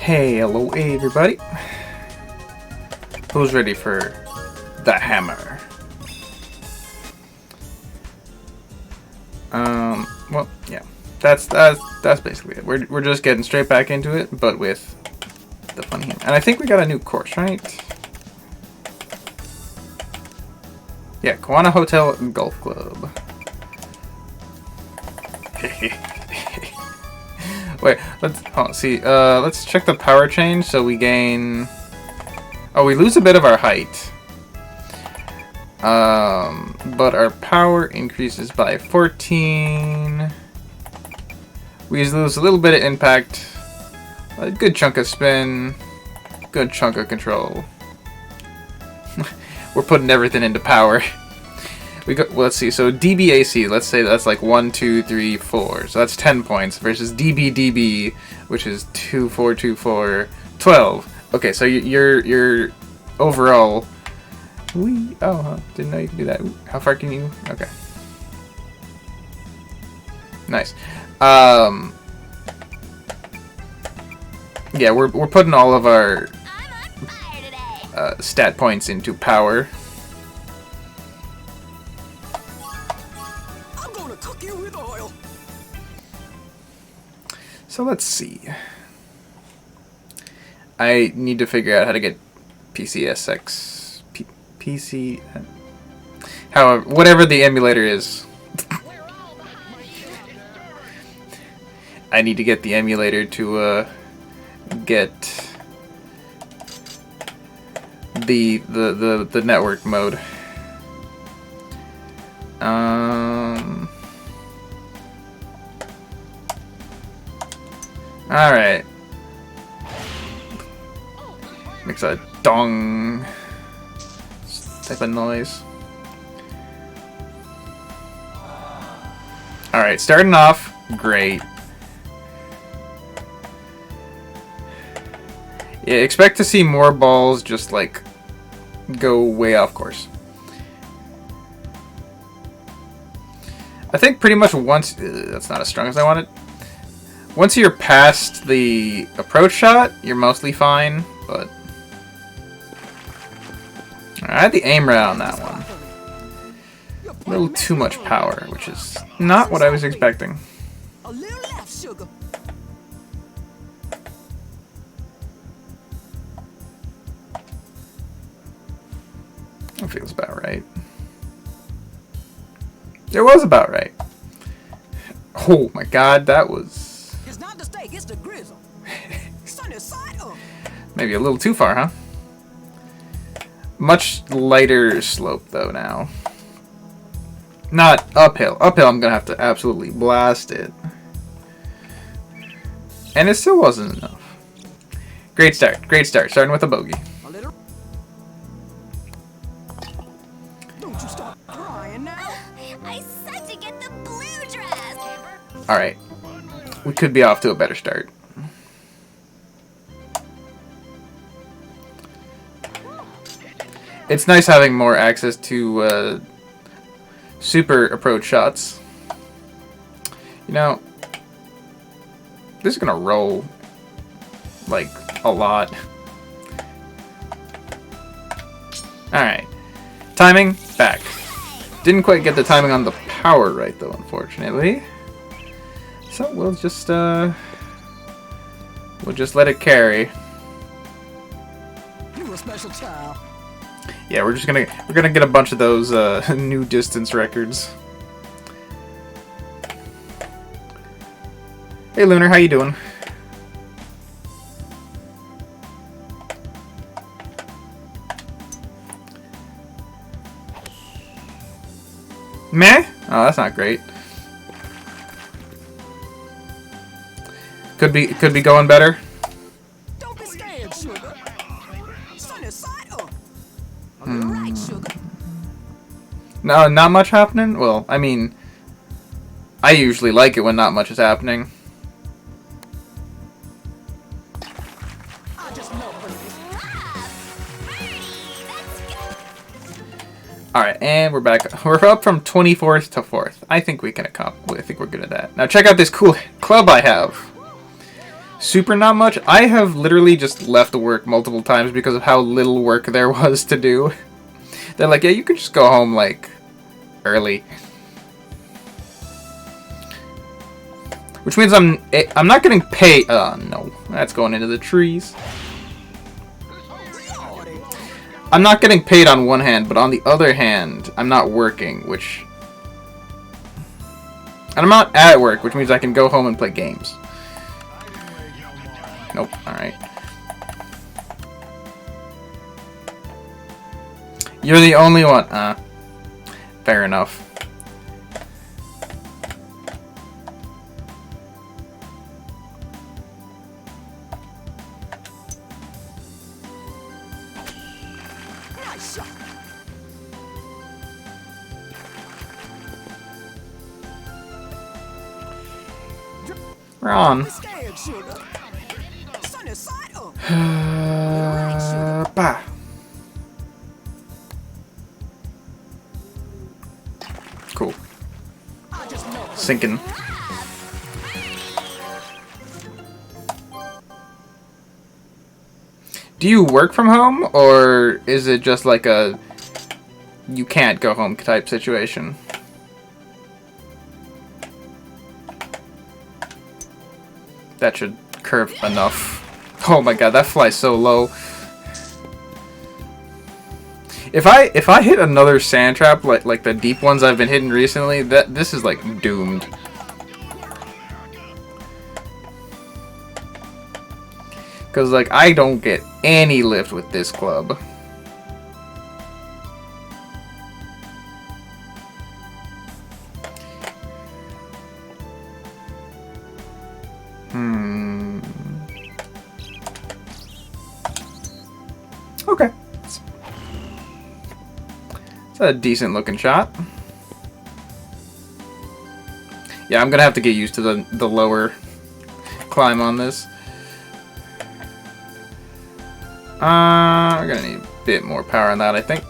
Hey, hello everybody. Who's ready for the hammer? Well, yeah. That's basically it. We're just getting straight back into it, but with the funny hammer. And I think we got a new course, right? Yeah, Kiwana Hotel and Golf Club. Wait, let's check the power change so we gain. Oh, we lose a bit of our height. But our power increases by 14. We lose a little bit of impact. A good chunk of spin. Good chunk of control. We're putting everything into power. We go. Well, let's see. So DBAC. Let's say that's like 1, 2, 3, 4. So that's 10 points versus DBDB, which is 2, 4, 2, 4, 12. Okay. So your overall. Didn't know you could do that. How far can you? Okay. Nice. Yeah, we're putting all of our stat points into power. I'm gonna cook you with oil. So let's see. I need to figure out how to get PCSX. PC. However, whatever the emulator is. I need to get the emulator to get the network mode. Alright. Makes a dong type of noise. Alright, starting off great. Yeah, expect to see more balls just like go way off course. I think pretty much once that's not as strong as I wanted. Once you're past the approach shot, you're mostly fine, but I had the aim right on that one. A little too much power, which is not what I was expecting. A little left, sugar. That feels about right. It was about right. Oh my god, that was... It's not the steak, it's the grizzle. Sunny side up. Maybe a little too far, huh? Much lighter slope, though, now. Not uphill. Uphill, I'm gonna have to absolutely blast it. And it still wasn't enough. Great start. Great start. Starting with a bogey. A little. Don't you start crying now. I said to get the blue dress. Alright. We could be off to a better start. It's nice having more access to super approach shots. You know, this is gonna roll like a lot. Alright. Timing, back. Didn't quite get the timing on the power right though, unfortunately. So we'll just let it carry. You're a special child. Yeah, we're gonna get a bunch of those new distance records. Hey Lunar, how you doing? Meh? Oh, that's not great. Could be going better. Don't be scared, sugar. Sunny side up. A little right, sugar. No, not much happening? Well, I mean, I usually like it when not much is happening. I just love Alright, and we're back. We're up from 24th to 4th. I think we can accomplish. I think we're good at that. Now check out this cool club I have. super not much. I have literally just left work multiple times because of how little work there was to do. They're like, yeah, you could just go home, like, early. Which means I'm not getting paid. No. That's going into the trees. I'm not getting paid on one hand, but on the other hand, I'm not working, which... And I'm not at work, which means I can go home and play games. Nope, alright. You're the only one. Fair enough. Nice shot. We're on. Scared, sugar. Sunny side up. Bah. Cool. I just know. Sinking. Do you work from home, or is it just like a you can't go home type situation? That should curve enough. Oh my god, that flies so low. If I hit another sand trap like the deep ones I've been hitting recently, this is like doomed. Cause like I don't get any lift with this club. Okay. It's a decent looking shot. Yeah, I'm gonna have to get used to the lower climb on this. We're gonna need a bit more power on that, I think.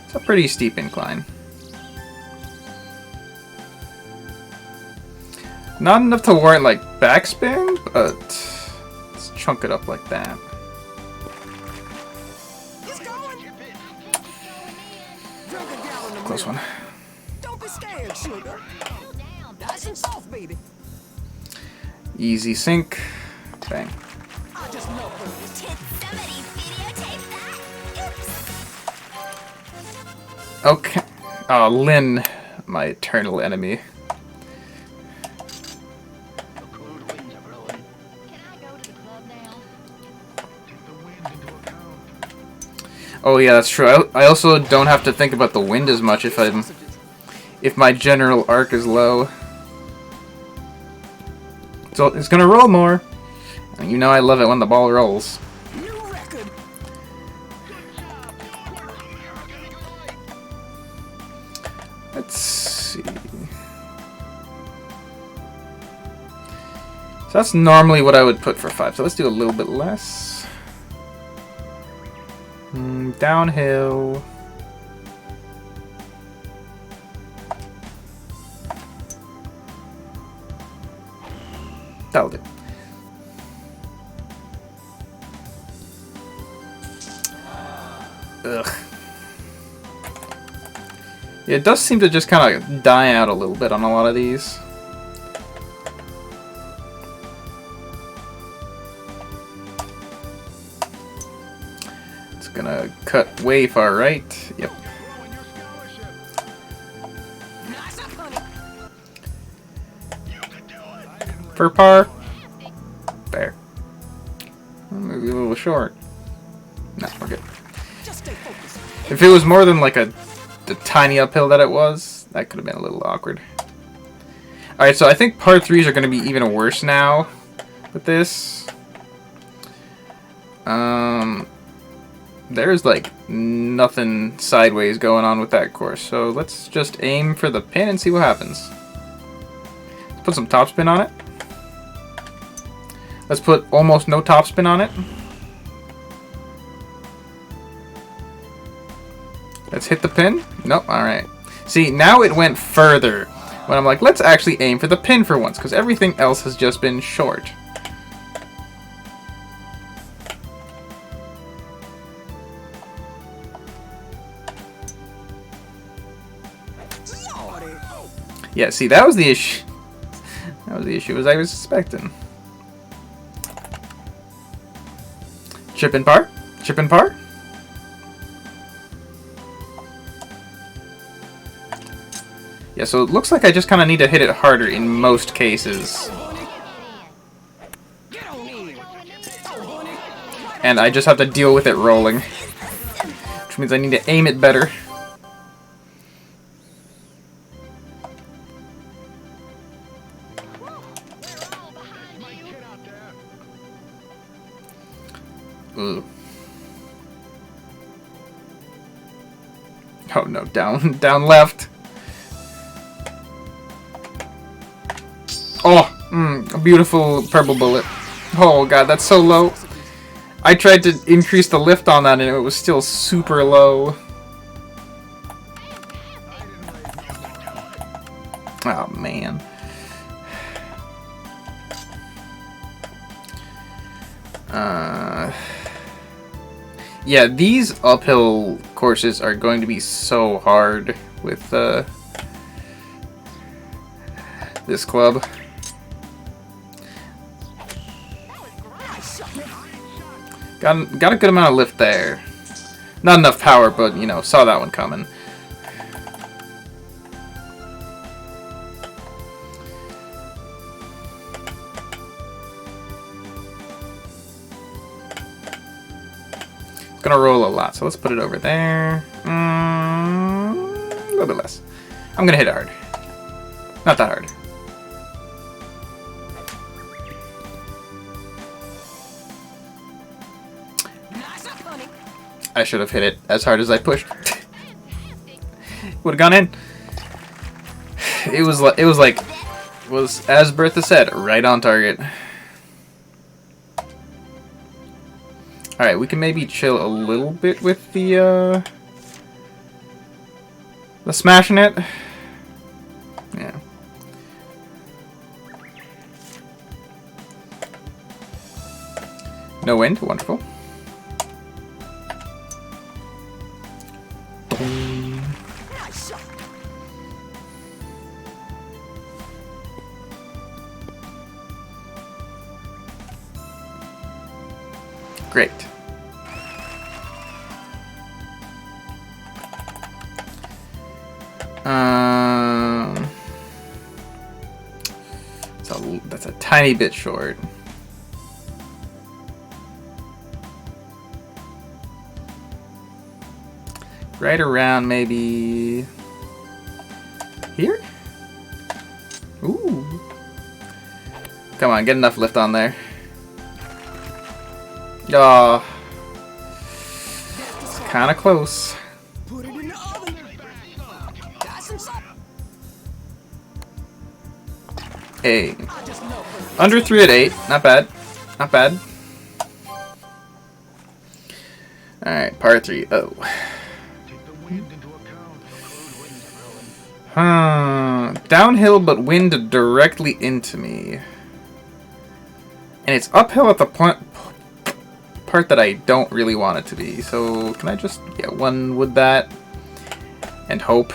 It's a pretty steep incline. Not enough to warrant like backspin, but let's chunk it up like that. Close one. Don't be scared, sugar. Nice and soft, baby. Easy sink. Bang. I just know. Did somebody videotape that? Oops. Okay. Oh, Lynn, my eternal enemy. Oh yeah, that's true. I also don't have to think about the wind as much if my general arc is low. So it's gonna roll more. And you know I love it when the ball rolls. New record. Let's see. So that's normally what I would put for 5. So let's do a little bit less. Downhill. That'll do. Ugh. Yeah, it does seem to just kind of die out a little bit on a lot of these. It's gonna cut way far right. Yep. For par. Fair. Maybe a little short. No, we're good. If it was more than like the tiny uphill that it was, that could have been a little awkward. Alright, so I think par 3s are going to be even worse now with this. There's like nothing sideways going on with that course, so let's just aim for the pin and see what happens. Let's put some topspin on it. Let's put almost no topspin on it. Let's hit the pin. Nope, alright. See, now it went further. When I'm like, let's actually aim for the pin for once, because everything else has just been short. Lordy. Yeah, see, that was the issue. That was the issue, as I was suspecting. Chip and par? Chip and par? Yeah, so it looks like I just kind of need to hit it harder in most cases. Get on in. Oh, honey. And I just have to deal with it rolling. Which means I need to aim it better. Ooh. Oh no, down left. Oh, a beautiful purple bullet. Oh god, that's so low. I tried to increase the lift on that and it was still super low. Oh man. Yeah, these uphill courses are going to be so hard with this club. Got a good amount of lift there. Not enough power, but you know, saw that one coming. It's gonna roll a lot, so let's put it over there. A little bit less. I'm gonna hit it hard. Not that hard. Nice up, honey. I should have hit it as hard as I pushed. Would have gone in. It was as Bertha said, right on target. All right, we can maybe chill a little bit with the smashing it. Yeah. No wind, wonderful. Nice shot. Great. That's a tiny bit short. Right around maybe here? Ooh. Come on, get enough lift on there. Oh. It's kind of close. Put it in the oven. Nice and soft. Hey. I just know. Under 3 at 8. Not bad. Not bad. Alright, par 3. Oh. Downhill, but wind directly into me. And it's uphill at the part that I don't really want it to be. So, can I just get one with that? And hope.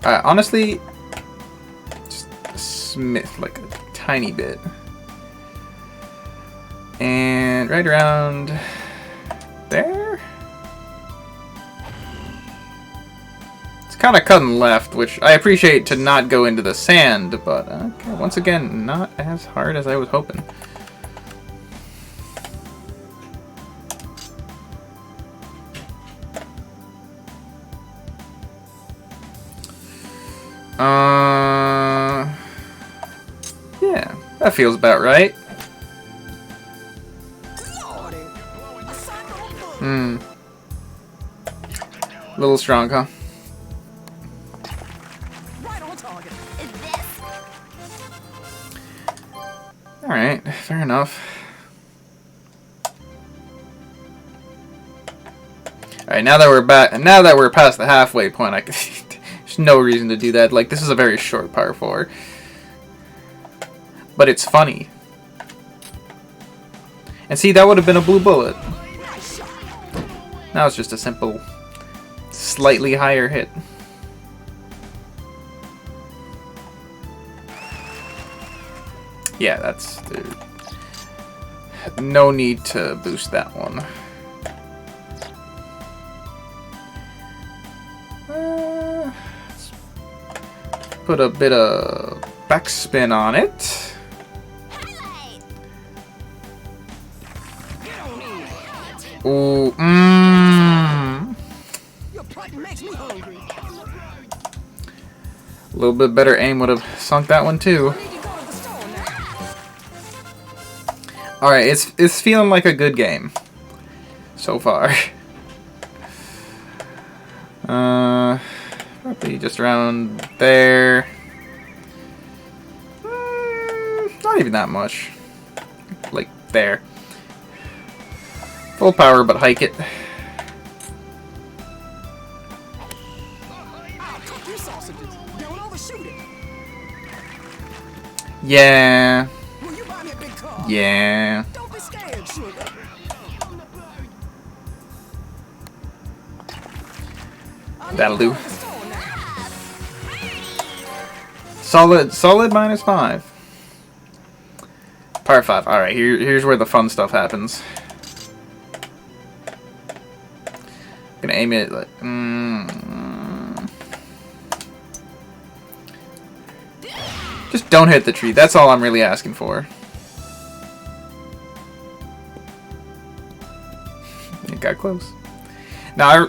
Honestly, just a smith, like a tiny bit. And right around there? It's kind of cutting left, which I appreciate to not go into the sand, but okay, once again, not as hard as I was hoping. Yeah, that feels about right. Lordy. A cycle of bull. A little strong, huh? Right on target. Is this? Alright, fair enough. Alright, now that we're back, now that we're past the halfway point, there's no reason to do that. Like, this is a very short par 4. But it's funny. And see, that would have been a blue bullet. Now it's just a simple, slightly higher hit. Yeah, that's... no need to boost that one. Let's put a bit of backspin on it. Ooh, Your putt makes me hungry. A little bit better aim would have sunk that one too. Need to go to the store now. Alright, it's feeling like a good game. So far. Probably just around there. Not even that much. Like there. Full power, but hike it. I'll cook you sausages. Don't overshoot it. Yeah. Will you buy me a big car? Yeah. Don't be scared, sugar. That'll do. Go to the store now. Solid -5. Par 5. Alright, here's where the fun stuff happens. Gonna aim it like... Just don't hit the tree. That's all I'm really asking for. It got close. Now,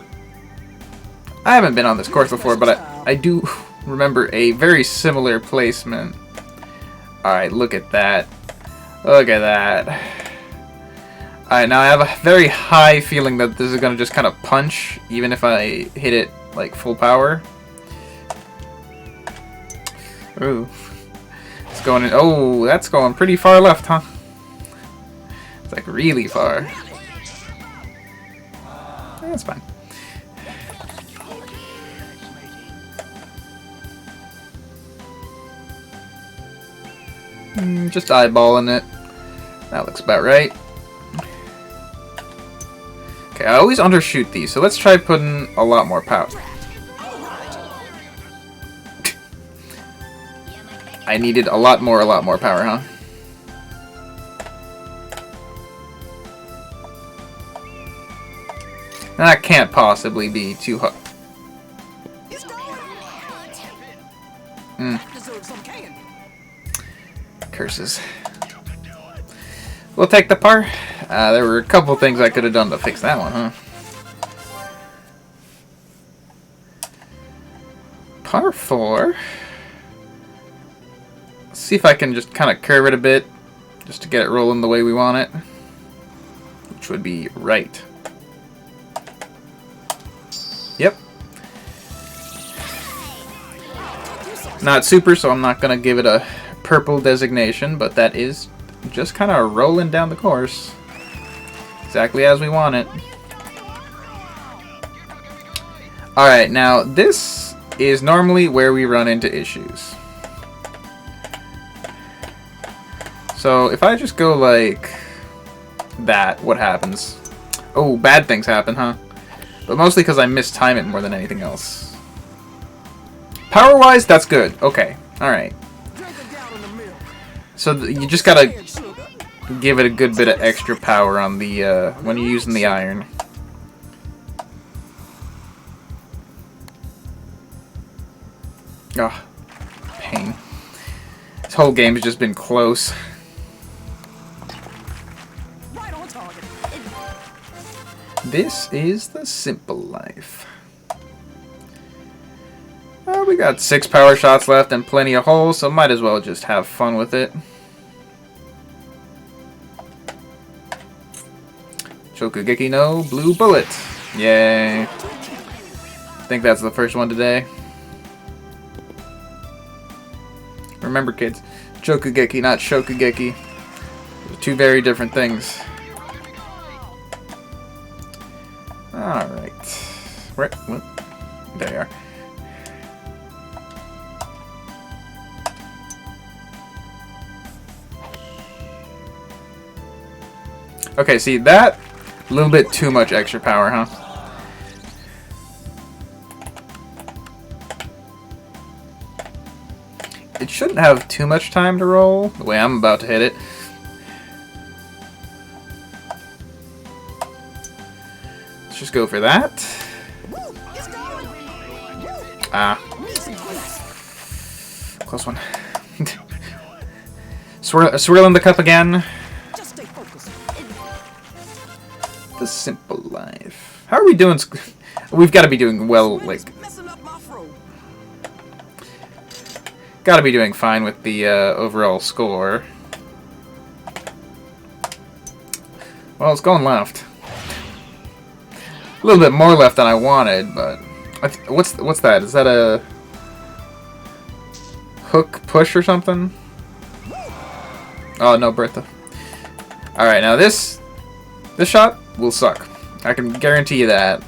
I haven't been on this course before, but I do remember a very similar placement. Alright, look at that. Look at that. Alright, now I have a very high feeling that this is going to just kind of punch, even if I hit it like full power. Ooh. It's going in. Oh, that's going pretty far left, huh? It's like really far. That's fine. Just eyeballing it. That looks about right. Okay, I always undershoot these, so let's try putting a lot more power. I needed a lot more power, huh? That can't possibly be too hot. It's going. Deserve some candy. Curses. We'll take the par. There were a couple things I could have done to fix that one, huh? Par 4. Let's see if I can just kind of curve it a bit, just to get it rolling the way we want it. Which would be right. Yep. Not super, so I'm not going to give it a purple designation, but that is just kind of rolling down the course. Exactly as we want it. Alright, now this is normally where we run into issues. So if I just go like that, what happens? Oh, bad things happen, huh? But mostly because I mistime it more than anything else. Power-wise, that's good. Okay, alright. So you just gotta give it a good bit of extra power on the when you're using the iron. Ah, pain. This whole game has just been close. Right on target. This is the simple life. We got 6 power shots left and plenty of holes, so might as well just have fun with it. Shokugeki no blue bullet. Yay. I think that's the first one today. Remember, kids, Chokugeki, not Shokugeki. They're two very different things. Alright. Right. Well, there you are. Okay, see that? A little bit too much extra power, huh? It shouldn't have too much time to roll, the way I'm about to hit it. Let's just go for that. It's going. Ah, Easy twist. close one. Swirl in the cup again. Just stay focused. The simple life. How are we doing? We've got to be doing well, like... Messing up my throw. Got to be doing fine with the overall score. Well, it's going left. A little bit more left than I wanted, but what's that? Is that a hook push or something? Oh no, Bertha. All right, now this shot will suck. I can guarantee you that.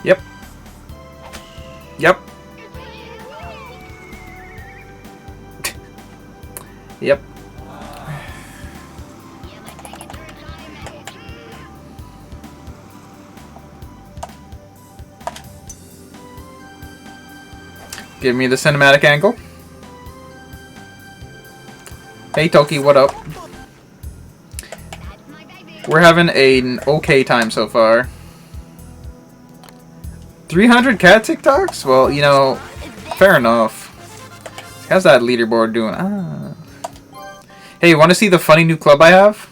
Yep. Yep. Yep. Give me the cinematic angle. Hey Toki, what up? We're having an okay time so far. 300 cat TikToks? Well, you know, fair enough. How's that leaderboard doing? Ah. Hey, you want to see the funny new club I have?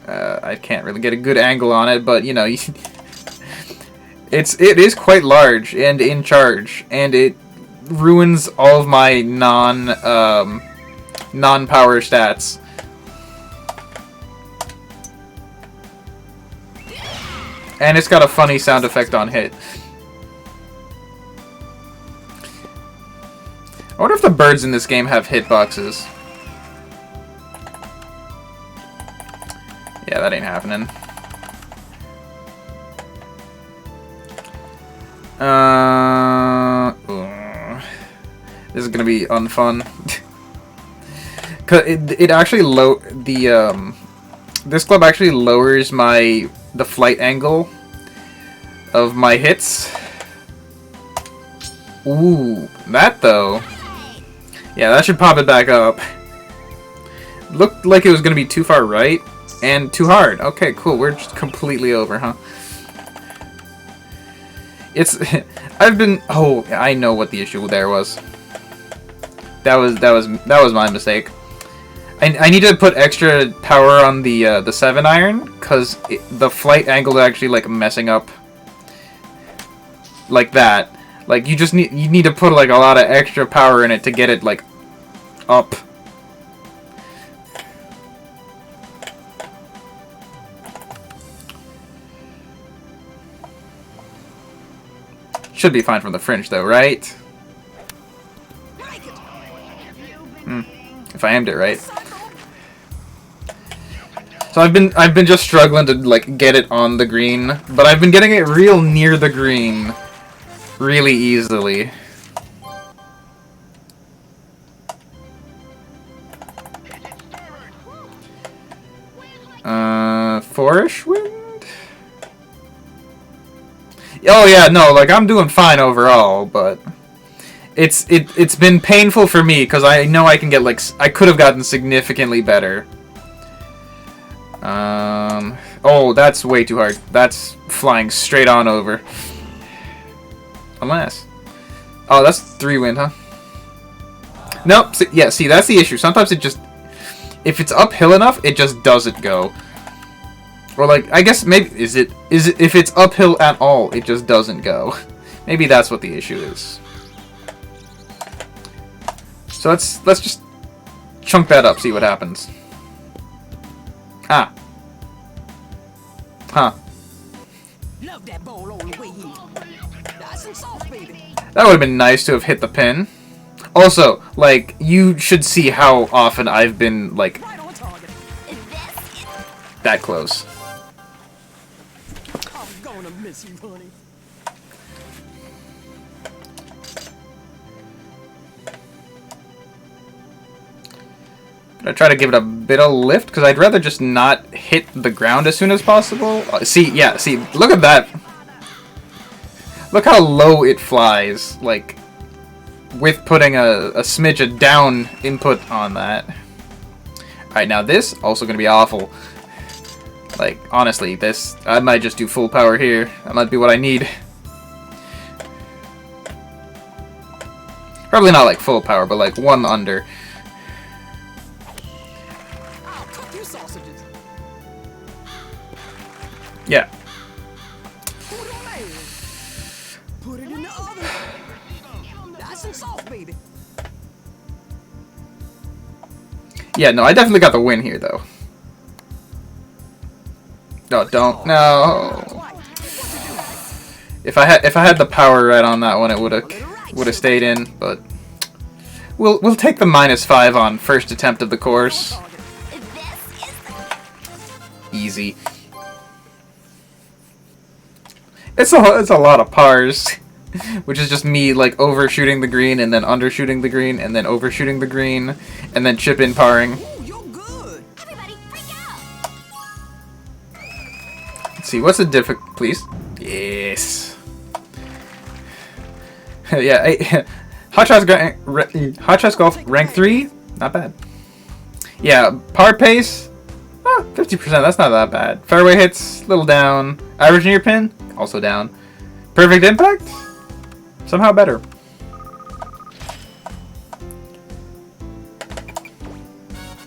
I can't really get a good angle on it, but you know, it is quite large and in charge, and it ruins all of my non-power stats. And it's got a funny sound effect on hit. I wonder if the birds in this game have hitboxes. Yeah, that ain't happening. This is gonna be unfun. Cause it actually this club actually lowers the flight angle of my hits. Ooh, that though. Yeah, that should pop it back up. Looked like it was gonna be too far right and too hard. Okay, cool. We're just completely over, huh? It's oh, I know what the issue there was. That was my mistake. I need to put extra power on the 7-iron because the flight angle is actually like messing up like that. Like you need to put like a lot of extra power in it to get it like up. Should be fine from the fringe though, right? If I aimed it right. So I've been just struggling to like get it on the green, but I've been getting it real near the green really easily. Four-ish wind? Oh yeah, no, like I'm doing fine overall, but it's been painful for me because I know I can get like I could have gotten significantly better. Oh, that's way too hard. That's flying straight on over. Unless, oh, that's 3 wind, huh? Nope. Yeah, see, that's the issue. Sometimes it just, if it's uphill enough, it just doesn't go. Or like, I guess maybe is it if it's uphill at all, it just doesn't go. Maybe that's what the issue is. So let's just chunk that up, see what happens. Ah. Huh. Love that ball all the way in. Nice and soft, baby. That would have been nice to have hit the pin. Also, like, you should see how often I've been, like, Right on target. This is that close. I'm gonna miss you, honey. I try to give it a bit of lift because I'd rather just not hit the ground as soon as possible. See, look at that. Look how low it flies, like, with putting a smidge of down input on that. Alright, now this, also going to be awful. Like, honestly, this, I might just do full power here. That might be what I need. Probably not like full power, but like one under. I'll cook you sausages. Yeah. Put it on there. Put it in the oven. Nice and soft, baby. Yeah, no, I definitely got the win here, though. No, don't. No. If I had the power right on that one, it would have stayed in. But we'll take the -5 on first attempt of the course. Easy. It's a lot of pars, which is just me like overshooting the green and then undershooting the green and then overshooting the green and then chip in parring. Ooh, you're good. everybody freak out. Let's see, what's the please? Yes. Yeah, Hot Shots Golf rank 3, not bad. Yeah, par pace, 50%. That's not that bad. Fairway hits, little down. Average near pin, also down. Perfect impact, somehow better.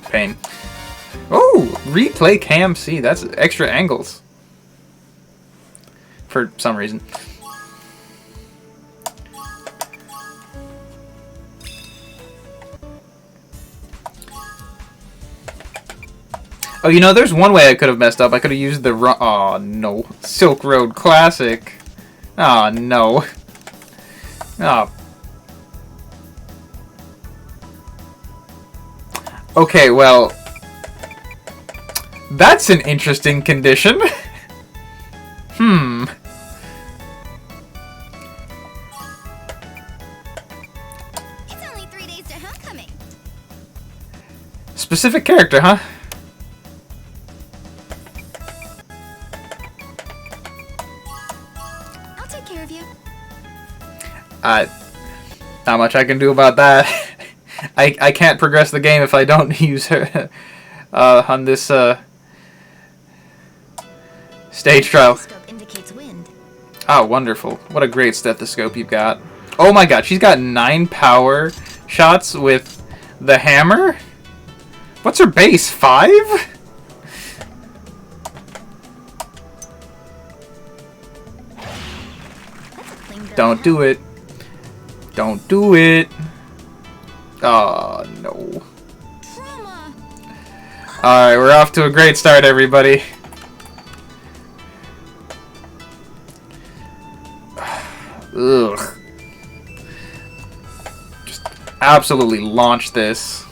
Pain. Oh, replay cam C. That's extra angles. For some reason. Oh, you know, there's one way I could have messed up. I could have used the oh no, Silk Road Classic. Oh no. Oh. Okay, well, that's an interesting condition. It's only 3 days to homecoming. Specific character, huh? I'll take care of you. Not much I can do about that. I can't progress the game if I don't use her on this stage trial. Scope indicates wind. Oh, wonderful. What a great stethoscope you've got. Oh my god, she's got 9 power shots with the hammer? What's her base? 5? That's a clean bill Don't now. do it. Don't do it. Oh, no. Trauma. Alright, we're off to a great start, everybody. Ugh. Just absolutely launch this.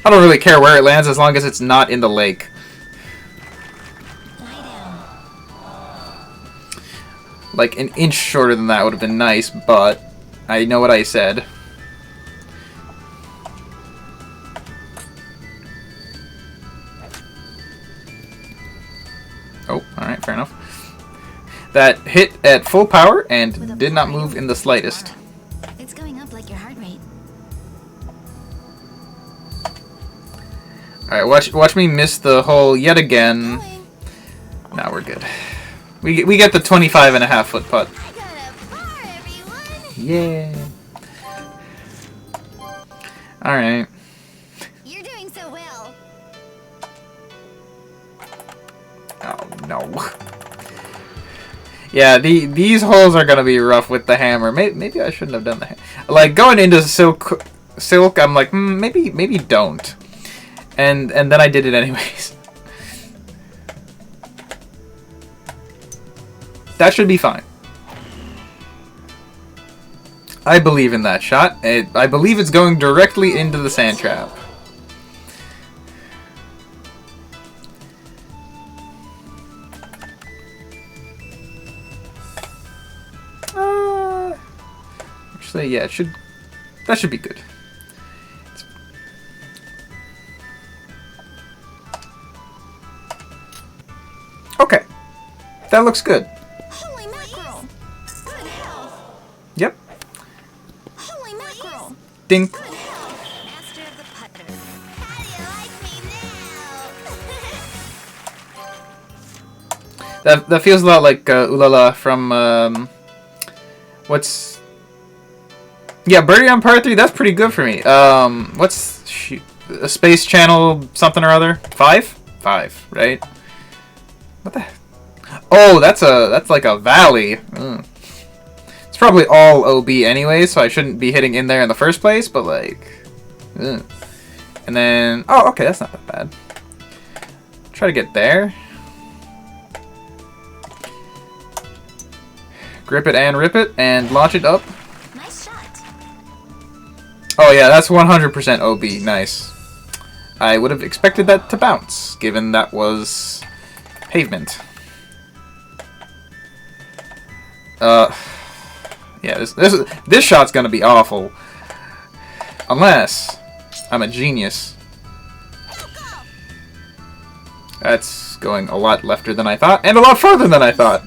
I don't really care where it lands as long as it's not in the lake. Lie down. Like, an inch shorter than that would have been nice, but I know what I said. Oh, alright, fair enough. That hit at full power and did not move in the slightest. It's going up like your heart rate. Alright, watch me miss the hole yet again. Going. Now we're good. We get the 25.5-foot putt. I got a bar, everyone. Yeah. Alright. You're doing so well. Oh, no. Yeah, these holes are gonna be rough with the hammer. Maybe I shouldn't have done that. Like, going into silk, I'm like, maybe don't. And then I did it anyways. That should be fine. I believe in that shot. I believe it's going directly into the sand trap. Actually, yeah, that should be good. Okay, that looks good. Holy mackerel! Good health! Yep. Holy mackerel! Ding. Good health! Master of the putter. How do you like me now? That feels a lot like Ulala from yeah, Birdie on par 3. That's pretty good for me. A Space Channel something or other? 5? 5, right? What the? Oh, that's like a valley. It's probably all OB anyway, so I shouldn't be hitting in there in the first place. But like, and then okay, that's not that bad. Try to get there. Grip it and rip it and launch it up. Nice shot. Oh yeah, that's 100% OB. Nice. I would have expected that to bounce, given that was pavement. Yeah, this shot's gonna be awful. Unless I'm a genius. That's going a lot lefter than I thought, and a lot farther than I thought.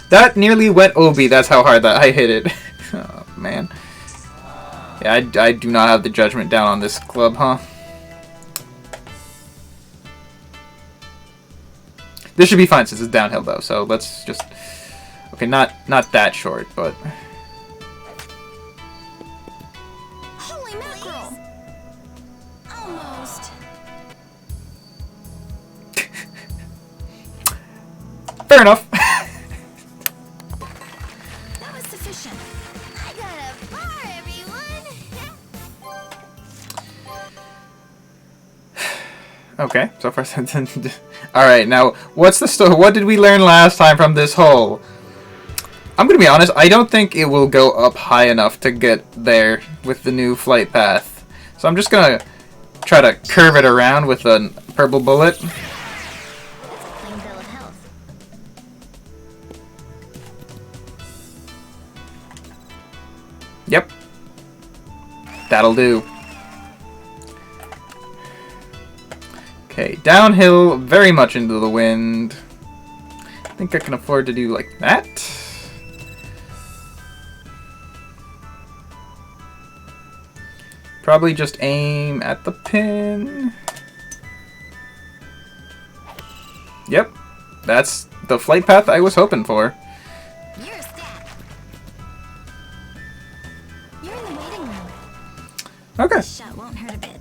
That nearly went OB, that's how hard that I hit it. Oh, man. Yeah, I do not have the judgment down on this club, huh? This should be fine since it's downhill, though, so let's just... Okay, not that short, but... Holy mackerel! Almost. Fair enough. That was sufficient. I got a bar, everyone. Okay, so far... Alright, now, what's the story? What did we learn last time from this hole? I'm gonna be honest, I don't think it will go up high enough to get there with the new flight path. So I'm just gonna try to curve it around with a purple bullet. Clean bill of health. Yep. That'll do. Okay, downhill, very much into the wind. I think I can afford to do like that. Probably just aim at the pin. Yep, that's the flight path I was hoping for. You're a stat. You're in the waiting room. Okay. This shot won't hurt a bit.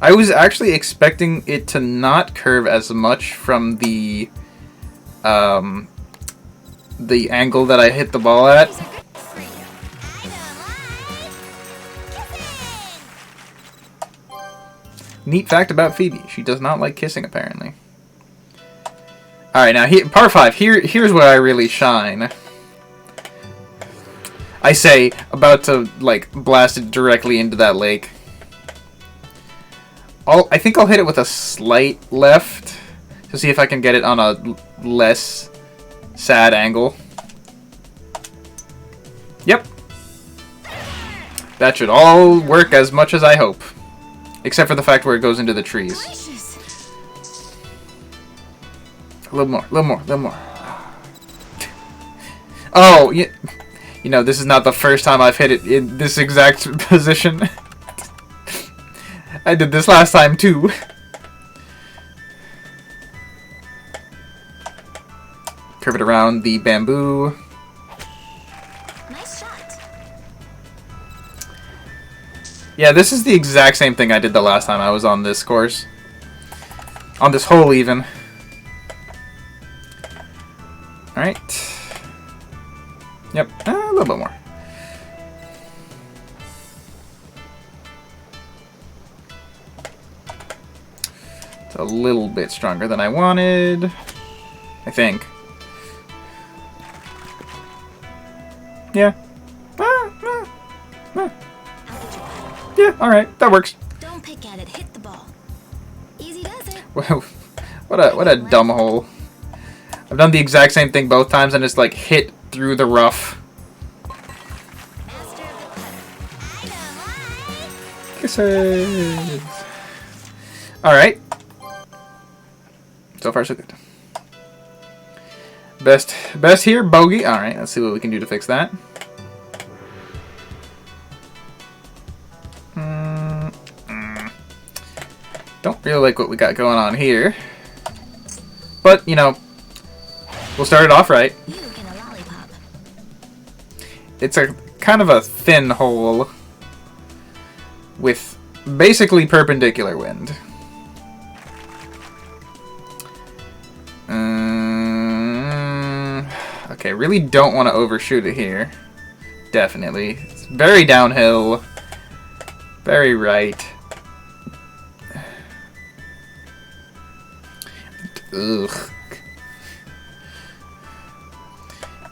I was actually expecting it to not curve as much from the angle that I hit the ball at. These are good for you. I don't like kissing. Neat fact about Phoebe: she does not like kissing, apparently. All right, now par 5. Here's where I really shine. I say, about to like blast it directly into that lake. I think I'll hit it with a slight left to see if I can get it on a less sad angle. Yep. That should all work as much as I hope. Except for the fact where it goes into the trees. Delicious. A little more, a little more, a little more. Oh, you know, this is not the first time I've hit it in this exact position. I did this last time too. Curve it around the bamboo. Nice shot. Yeah, this is the exact same thing I did the last time I was on this course. On this hole, even. Alright. Yep, a little bit more. It's a little bit stronger than I wanted, I think. alright, that works. Don't pick at it, hit the ball. Easy does it. What a dumb hole. I've done the exact same thing both times and it's like hit through the rough. Master of the putter. Dynamite! Kisses. Alright. So far so good. Best here, bogey. Alright, let's see what we can do to fix that. Don't really like what we got going on here. But, you know, we'll start it off right. You get a lollipop. It's a kind of a thin hole with basically perpendicular wind. Okay, really don't want to overshoot it here. Definitely. It's very downhill. Very right. Ugh.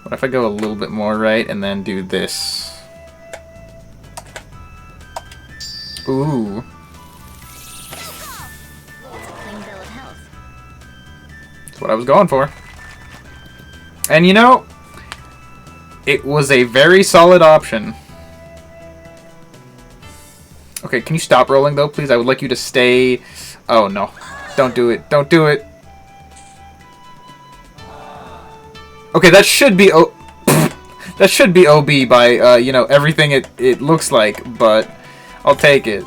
What if I go a little bit more right and then do this? Ooh. That's a clean bill of health. That's what I was going for. And you know, it was a very solid option. Okay, can you stop rolling though, please? I would like you to stay... Oh no. Don't do it. Don't do it. Okay, that should be that should be OB by you know, everything it looks like, but I'll take it.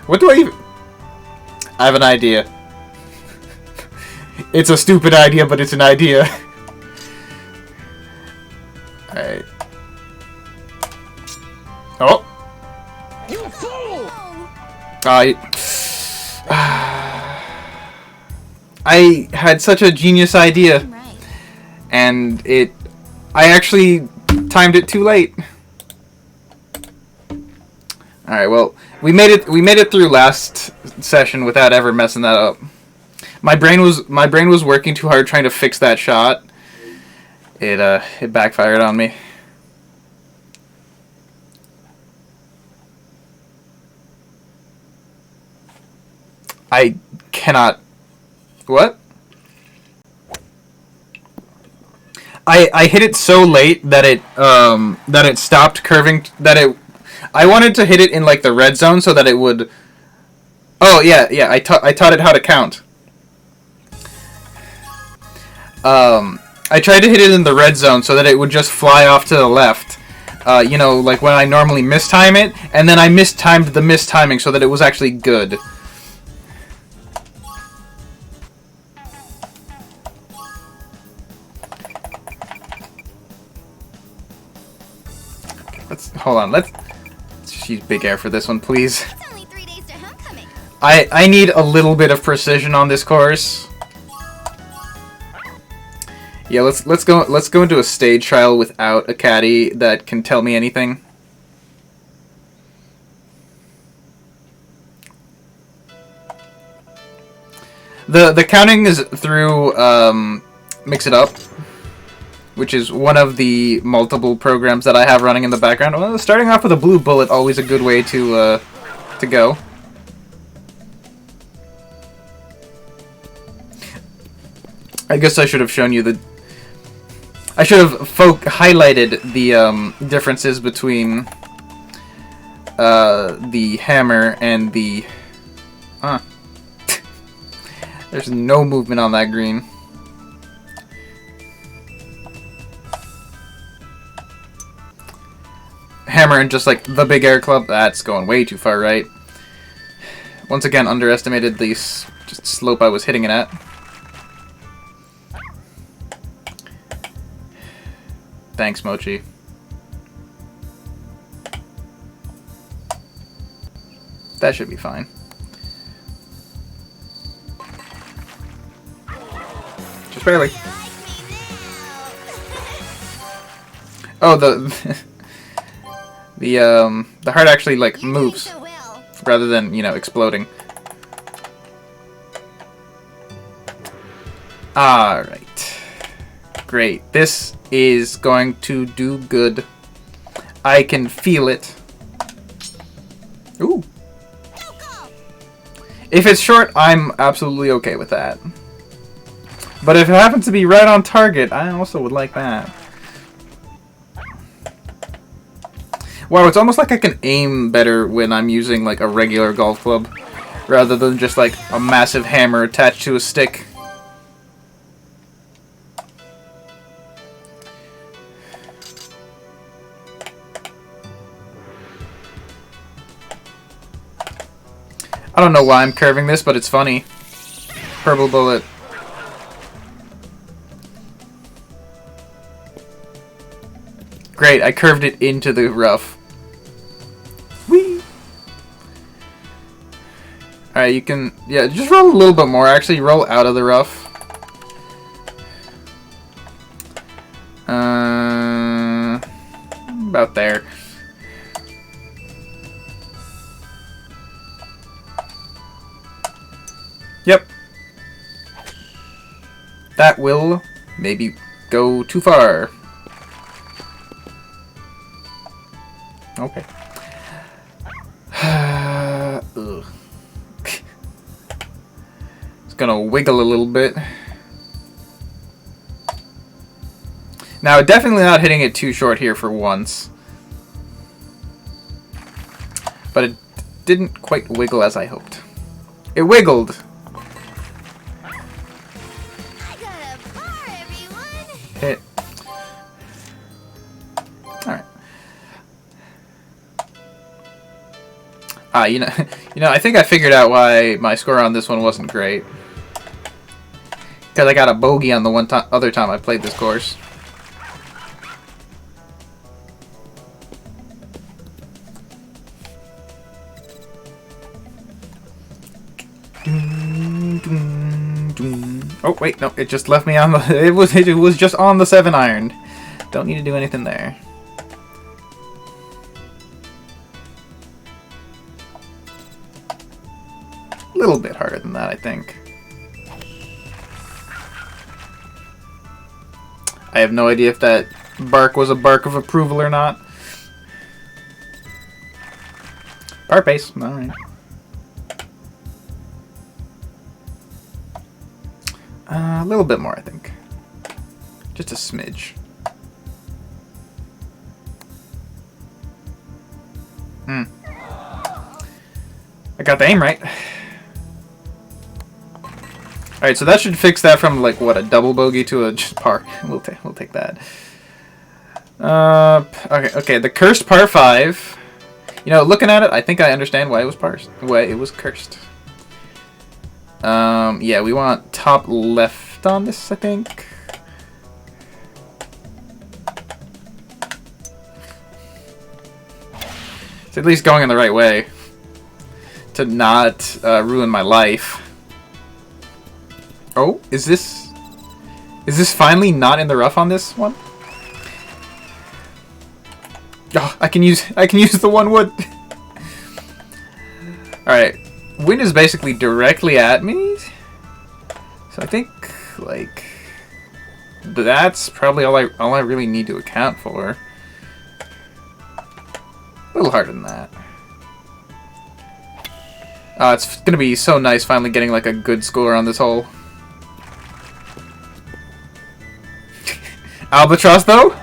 What do I even... I have an idea. It's a stupid idea, but it's an idea. Alright. Oh! You fool! I had such a genius idea, Right. and I actually timed it too late. Alright, well, we made it through last session without ever messing that up. My brain was working too hard trying to fix that shot. It backfired on me. I cannot... What? I hit it so late that it stopped curving. I wanted to hit it in like the red zone so that it would... Oh yeah. I taught it how to count. I tried to hit it in the red zone so that it would just fly off to the left. You know, like when I normally mistime it, and then I mistimed the mistiming so that it was actually good. Hold on, let's use big air for this one, please. It's only 3 days to homecoming. I need a little bit of precision on this course. Yeah, let's go into a stage trial without a caddy that can tell me anything. The counting is through Mix It Up, which is one of the multiple programs that I have running in the background. Well, starting off with a blue bullet, always a good way to go. I guess I should have shown you the... I should have highlighted the differences between the hammer and the... There's no movement on that green. Hammer and just like the big air club, that's going way too far right. Once again, underestimated the just slope I was hitting it at. Thanks, Mochi. That should be fine. Just barely. Oh, the heart actually like moves rather than, you know, exploding. Alright. Great. This is going to do good. I can feel it. Ooh. If it's short, I'm absolutely okay with that. But if it happens to be right on target, I also would like that. Wow, it's almost like I can aim better when I'm using like a regular golf club rather than just like a massive hammer attached to a stick. I don't know why I'm curving this, but it's funny. Purple bullet. Great, I curved it into the rough. Whee! Alright, you can... Yeah, just roll a little bit more. Actually, roll out of the rough. About there. Yep. That will maybe go too far. Okay. Ugh. It's gonna wiggle a little bit. Now, definitely not hitting it too short here for once. But it didn't quite wiggle as I hoped. It wiggled. I got a bar, everyone. Hit. Alright. You know, I think I figured out why my score on this one wasn't great. Because I got a bogey on the other time I played this course. Oh wait, no, it just left me on the. It was just on the 7-iron. Don't need to do anything there. A little bit harder than that, I think. I have no idea if that bark was a bark of approval or not. Par pace, alright. A little bit more, I think. Just a smidge. I got the aim right. Alright, so that should fix that from, like, what, a double bogey to a just par. We'll take that. Okay, the cursed par 5. You know, looking at it, I think I understand why it was why it was cursed. Yeah, we want top left on this, I think. It's at least going in the right way. To not ruin my life. Oh, is this finally not in the rough on this one? Oh, I can use the 1 wood. Alright. Wind is basically directly at me. So I think like that's probably all I really need to account for. A little harder than that. It's gonna be so nice finally getting like a good score on this hole. Albatross though?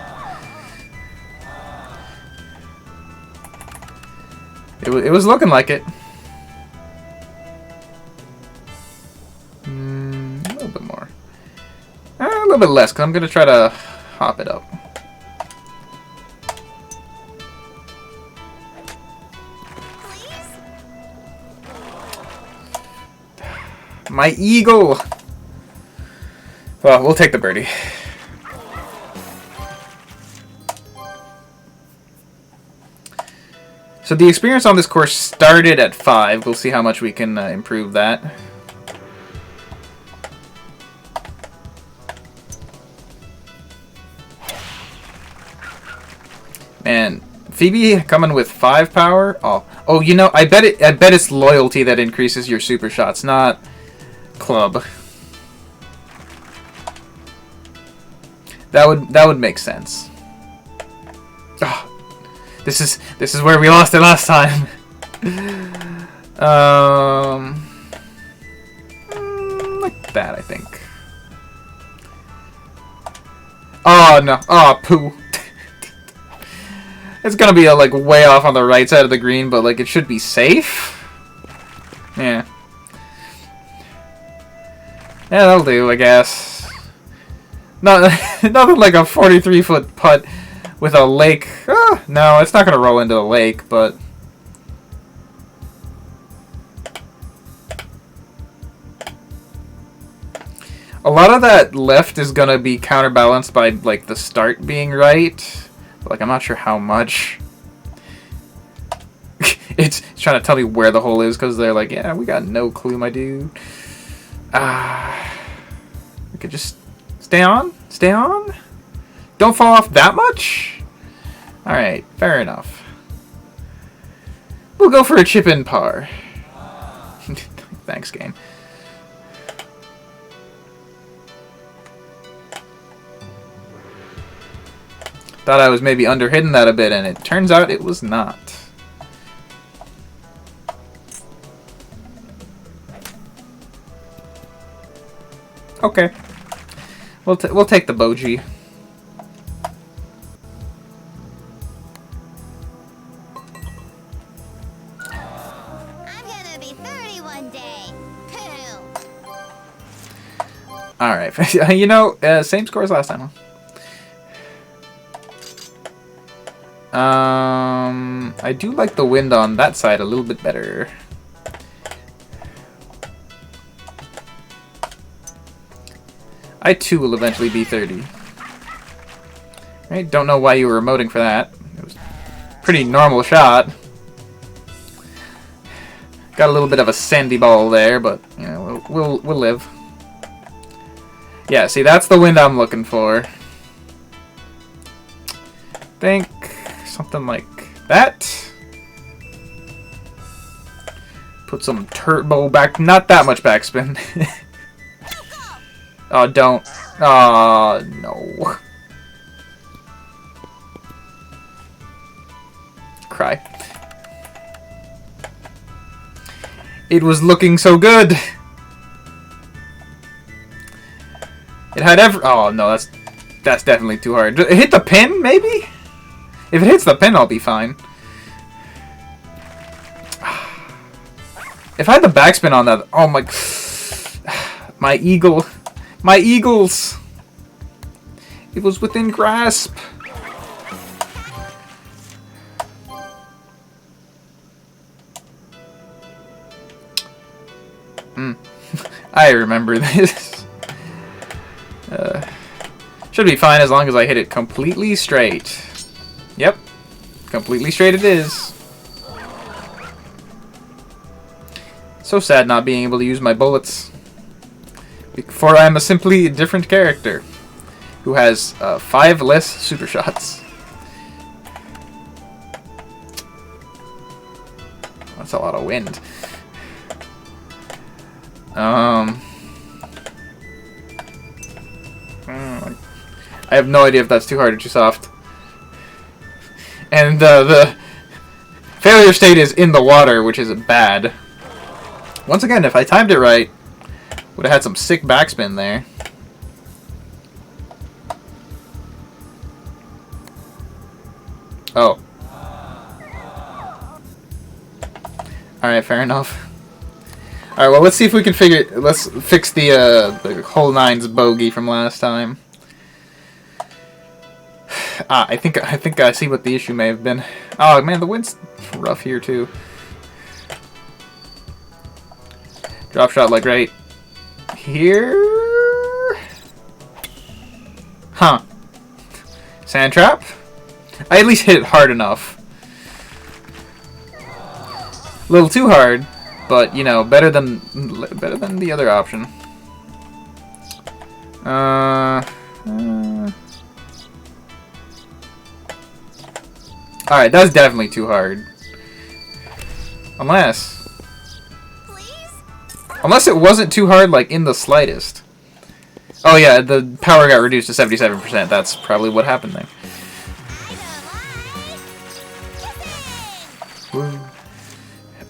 It was looking like it. A little bit more. A little bit less, because I'm going to try to hop it up. Please? My eagle! Well, we'll take the birdie. So the experience on this course started at 5. We'll see how much we can improve that. Man, Phoebe coming with 5 power. Oh, you know, I bet it's loyalty that increases your super shots, not club. That would make sense. Oh. This is where we lost it last time. Like that, I think. Oh no! Oh poo! It's gonna be like way off on the right side of the green, but like it should be safe. Yeah. Yeah, that'll do, I guess. No, nothing like a 43-foot putt with a lake. Oh, no, it's not gonna roll into the lake, but. A lot of that left is gonna be counterbalanced by like the start being right. But, like I'm not sure how much. it's trying to tell me where the hole is because they're like, yeah, we got no clue, my dude. We could just stay on, stay on. Don't fall off that much. All right, fair enough. We'll go for a chip-in par. Thanks, game. Thought I was maybe under-hitting that a bit, and it turns out it was not. Okay. We'll take the bogey. I'm gonna be 30 one day. Pooh. Alright. You know, same score as last time, huh? I do like the wind on that side a little bit better. I too will eventually be 30. Right? Don't know why you were emoting for that. It was a pretty normal shot. Got a little bit of a sandy ball there, but you know, we'll live. Yeah, see, that's the wind I'm looking for. Think something like that. Put some turbo back, not that much backspin. Oh, don't. Oh, no. Cry. It was looking so good. It had oh, no, that's definitely too hard. It hit the pin, maybe? If it hits the pin, I'll be fine. If I had the backspin on that, oh my, my eagle, my eagles. It was within grasp. I remember this. Should be fine as long as I hit it completely straight. Yep, completely straight it is. So sad not being able to use my bullets. For I am a simply different character who has 5 less super shots. That's a lot of wind. I have no idea if that's too hard or too soft. And the failure state is in the water, which is bad. Once again, if I timed it right, would have had some sick backspin there. Oh. Alright, fair enough. Alright, well, let's see if we can let's fix the hole 9's bogey from last time. I think I see what the issue may have been. Oh man, the wind's rough here too. Drop shot like right here. Huh. Sand trap? I at least hit it hard enough. A little too hard, but you know, better than the other option. Alright, that's definitely too hard. Unless it wasn't too hard, like, in the slightest. Oh yeah, the power got reduced to 77%. That's probably what happened there.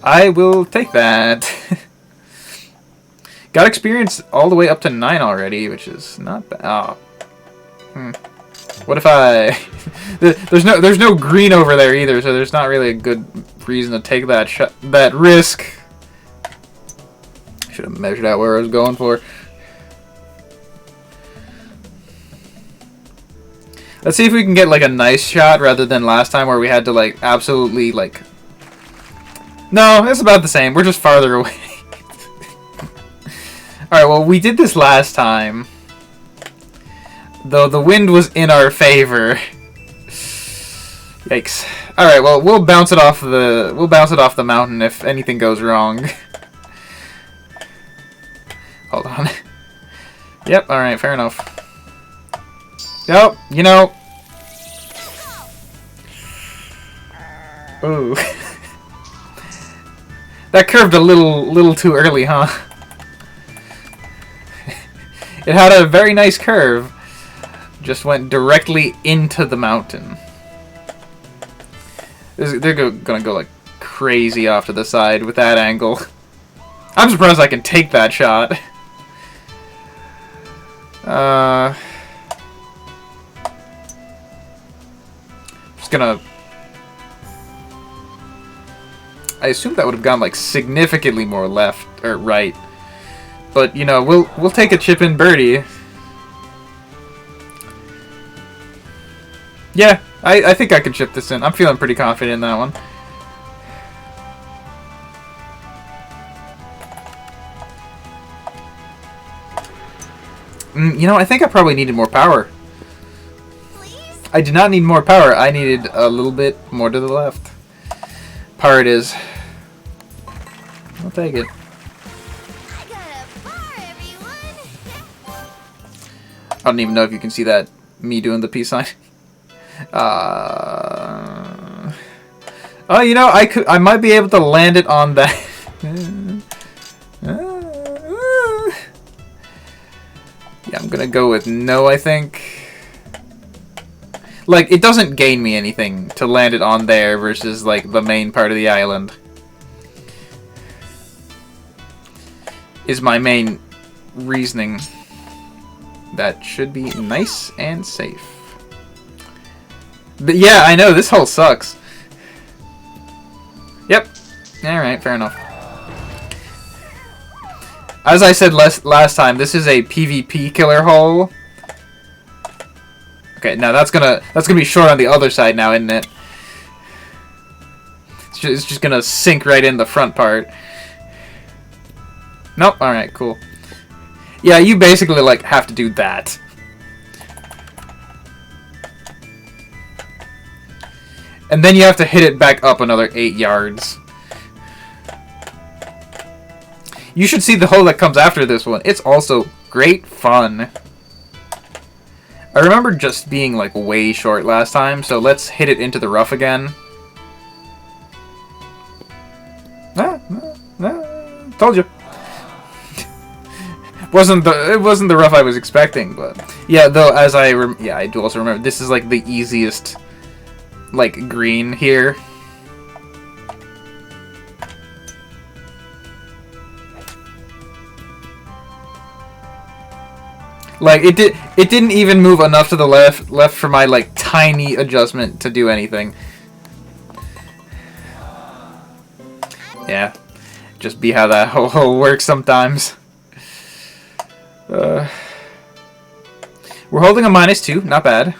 I will take that. Got experience all the way up to 9 already, which is not bad. Oh. What if I... there's no green over there either, so there's not really a good reason to take that risk. Should have measured out where I was going for. Let's see if we can get like a nice shot rather than last time where we had to like absolutely like... No, it's about the same. We're just farther away. Alright, well, we did this last time. Though the wind was in our favor. Yikes. Alright, well, we'll bounce it off the mountain if anything goes wrong. Hold on. Yep, alright, fair enough. Yep, you know. Ooh. That curved a little too early, huh? It had a very nice curve. Just went directly into the mountain. They're gonna go like crazy off to the side with that angle. I'm surprised I can take that shot. Just gonna... I assume that would have gone like significantly more left or right. But you know, we'll take a chip in birdie. Yeah, I think I can chip this in. I'm feeling pretty confident in that one. You know, I think I probably needed more power. Please? I did not need more power. I needed a little bit more to the left. Power it is. I'll take it. I got a bar, everyone. I don't even know if you can see that. Me doing the peace sign. Oh, you know, I might be able to land it on that. Yeah, I'm gonna go with no, I think. Like, it doesn't gain me anything to land it on there versus, like, the main part of the island. Is my main reasoning. That should be nice and safe. But yeah, I know, this hole sucks. Yep. Alright, fair enough. As I said last time, this is a PvP killer hole. Okay, now that's gonna be short on the other side now, isn't it? It's just gonna sink right in the front part. Nope. All right, cool. Yeah, you basically like have to do that. And then you have to hit it back up another 8 yards. You should see the hole that comes after this one. It's also great fun. I remember just being like way short last time, so let's hit it into the rough again. Told you. It wasn't the rough I was expecting, but yeah. Though as I do also remember this is like the easiest like green here. Like it didn't even move enough to the left for my like tiny adjustment to do anything. Yeah, just be how that whole works sometimes. We're holding a -2, not bad.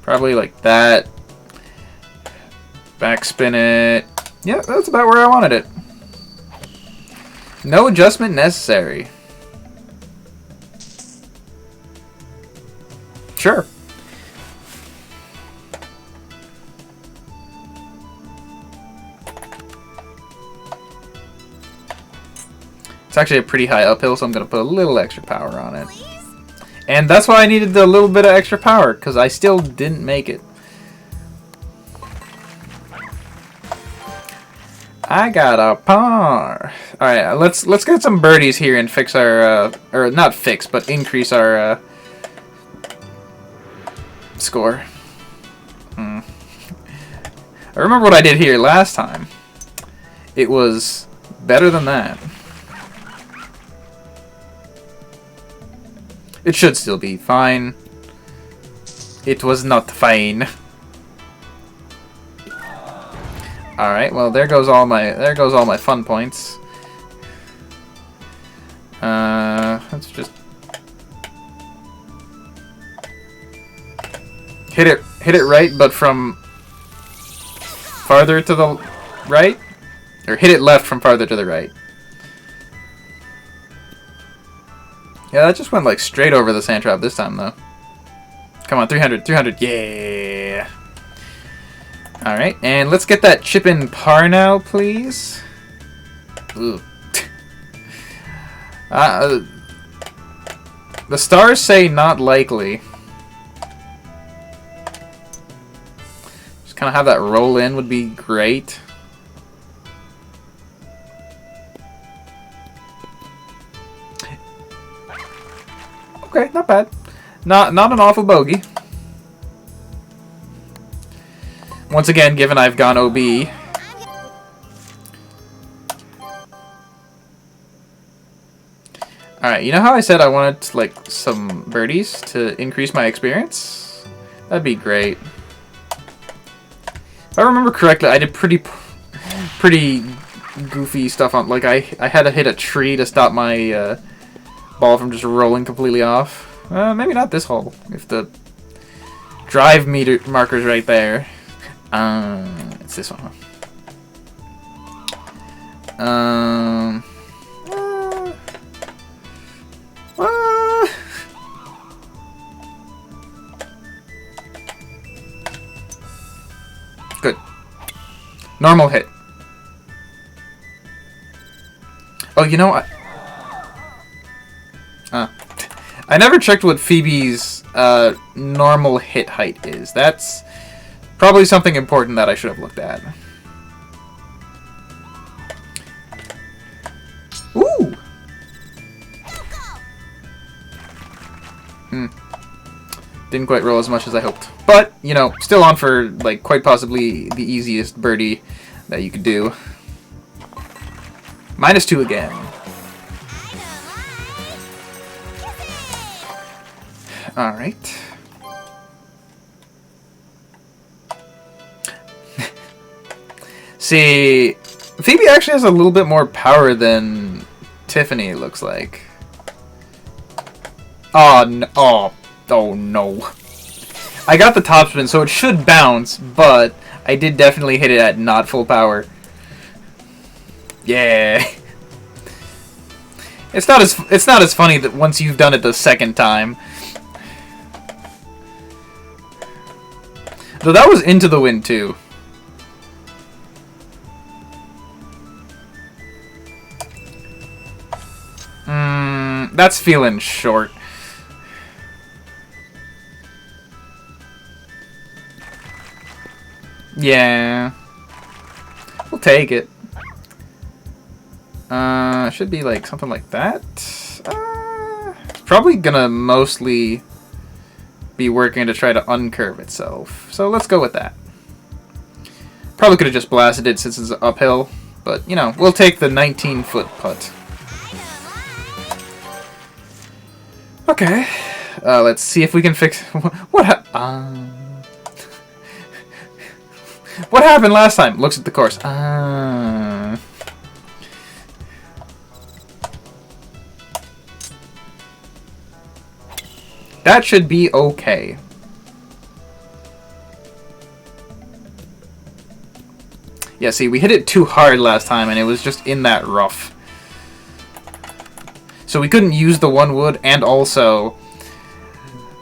Probably like that. Backspin it. Yeah, that's about where I wanted it. No adjustment necessary. Sure. It's actually a pretty high uphill, so I'm going to put a little extra power on it. And that's why I needed the little bit of extra power, because I still didn't make it. I got a par. All right, let's get some birdies here and fix our or not fix, but increase our score. All I remember what I did here last time. It was better than that. It should still be fine. It was not fine. All right. Well, there goes all my fun points. Let's just hit it right, but from farther to the right, or hit it left from farther to the right. Yeah, that just went like straight over the sand trap this time, though. Come on, 300, 300, yeah! Alright, and let's get that chip in par now, please. Ooh. The stars say not likely. Just kind of have that roll in would be great. Okay, not bad. Not an awful bogey. Once again, given I've gone OB. Alright, you know how I said I wanted like some birdies to increase my experience? That'd be great. If I remember correctly, I did pretty goofy stuff on, like I had to hit a tree to stop my ball from just rolling completely off. Maybe not this hole, if the drive meter marker's right there. It's this one. Good. Normal hit. Oh, you know what? I never checked what Phoebe's normal hit height is. That's probably something important that I should have looked at. Ooh! Didn't quite roll as much as I hoped. But, you know, still on for, like, quite possibly the easiest birdie that you could do. -2 again. Alright. See, Phoebe actually has a little bit more power than Tiffany, it looks like. Oh, no. Oh, no. I got the topspin, so it should bounce, but I did definitely hit it at not full power. Yeah. It's not as funny that once you've done it the second time. Though that was into the wind too. That's feeling short. Yeah. We'll take it. Should be like something like that. It's probably gonna mostly be working to try to uncurve itself. So let's go with that. Probably could have just blasted it since it's uphill, but you know, we'll take the 19-foot putt. Okay. Let's see if we can fix what happened last time? Looks at the course. That should be okay. Yeah, see, we hit it too hard last time, and it was just in that rough. So we couldn't use the one wood, and also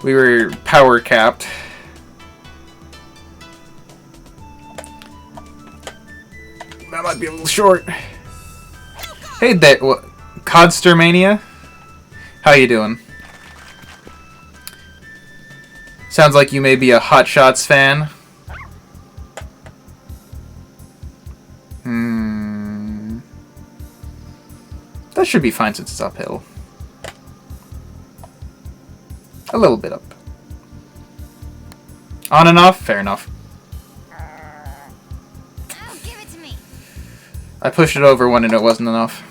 we were power capped. That might be a little short. Hey there, Codstermania? How you doing? Sounds like you may be a Hot Shots fan. That should be fine since it's uphill. A little bit up. On and off? Fair enough. I pushed it over when it wasn't enough.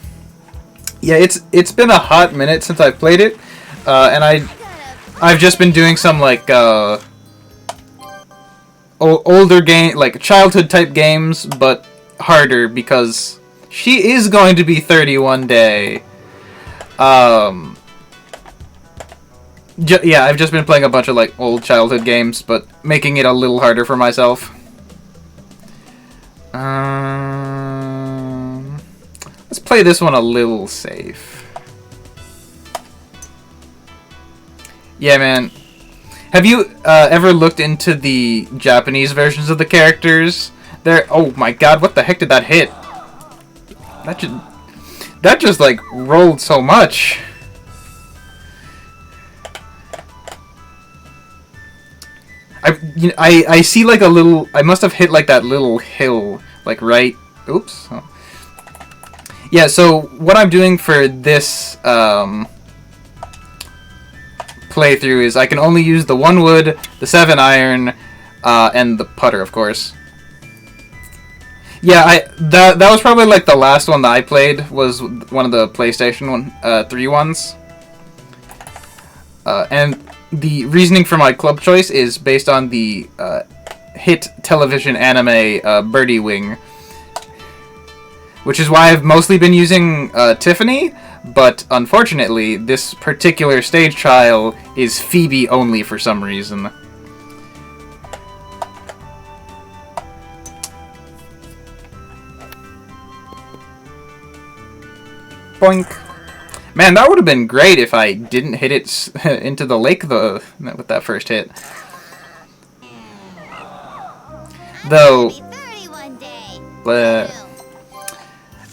Yeah, it's been a hot minute since I played it, and I've just been doing some like older game, like childhood type games, but harder because she is going to be 30 one day. Yeah, I've just been playing a bunch of like old childhood games, but making it a little harder for myself. Let's play this one a little safe. Yeah, man. Have you ever looked into the Japanese versions of the characters? Oh my god, what the heck did that hit? That just like rolled so much. I see like a little. I must have hit like that little hill, like right. Oops. Oh. Yeah. So what I'm doing for this playthrough is I can only use the 1 wood, the 7 iron, and the putter, of course. Yeah, that was probably like the last one that I played was one of the PlayStation 3 ones, and the reasoning for my club choice is based on the hit television anime Birdie Wing, which is why I've mostly been using Tiffany, but unfortunately this particular stage trial is Phoebe only for some reason. Boink. Man, that would have been great if I didn't hit it into the lake with that first hit. Though,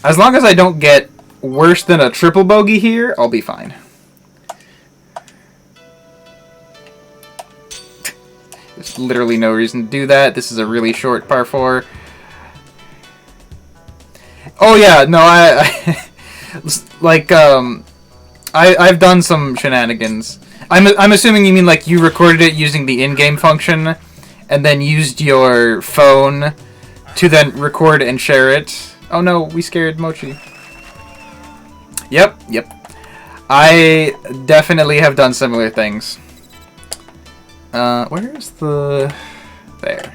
as long as I don't get worse than a triple bogey here, I'll be fine. There's literally no reason to do that. This is a really short par 4. Oh yeah, no, I've done some shenanigans. I'm assuming you mean like you recorded it using the in-game function, and then used your phone to then record and share it. Oh no, we scared Mochi. Yep. I definitely have done similar things. Where's the... There.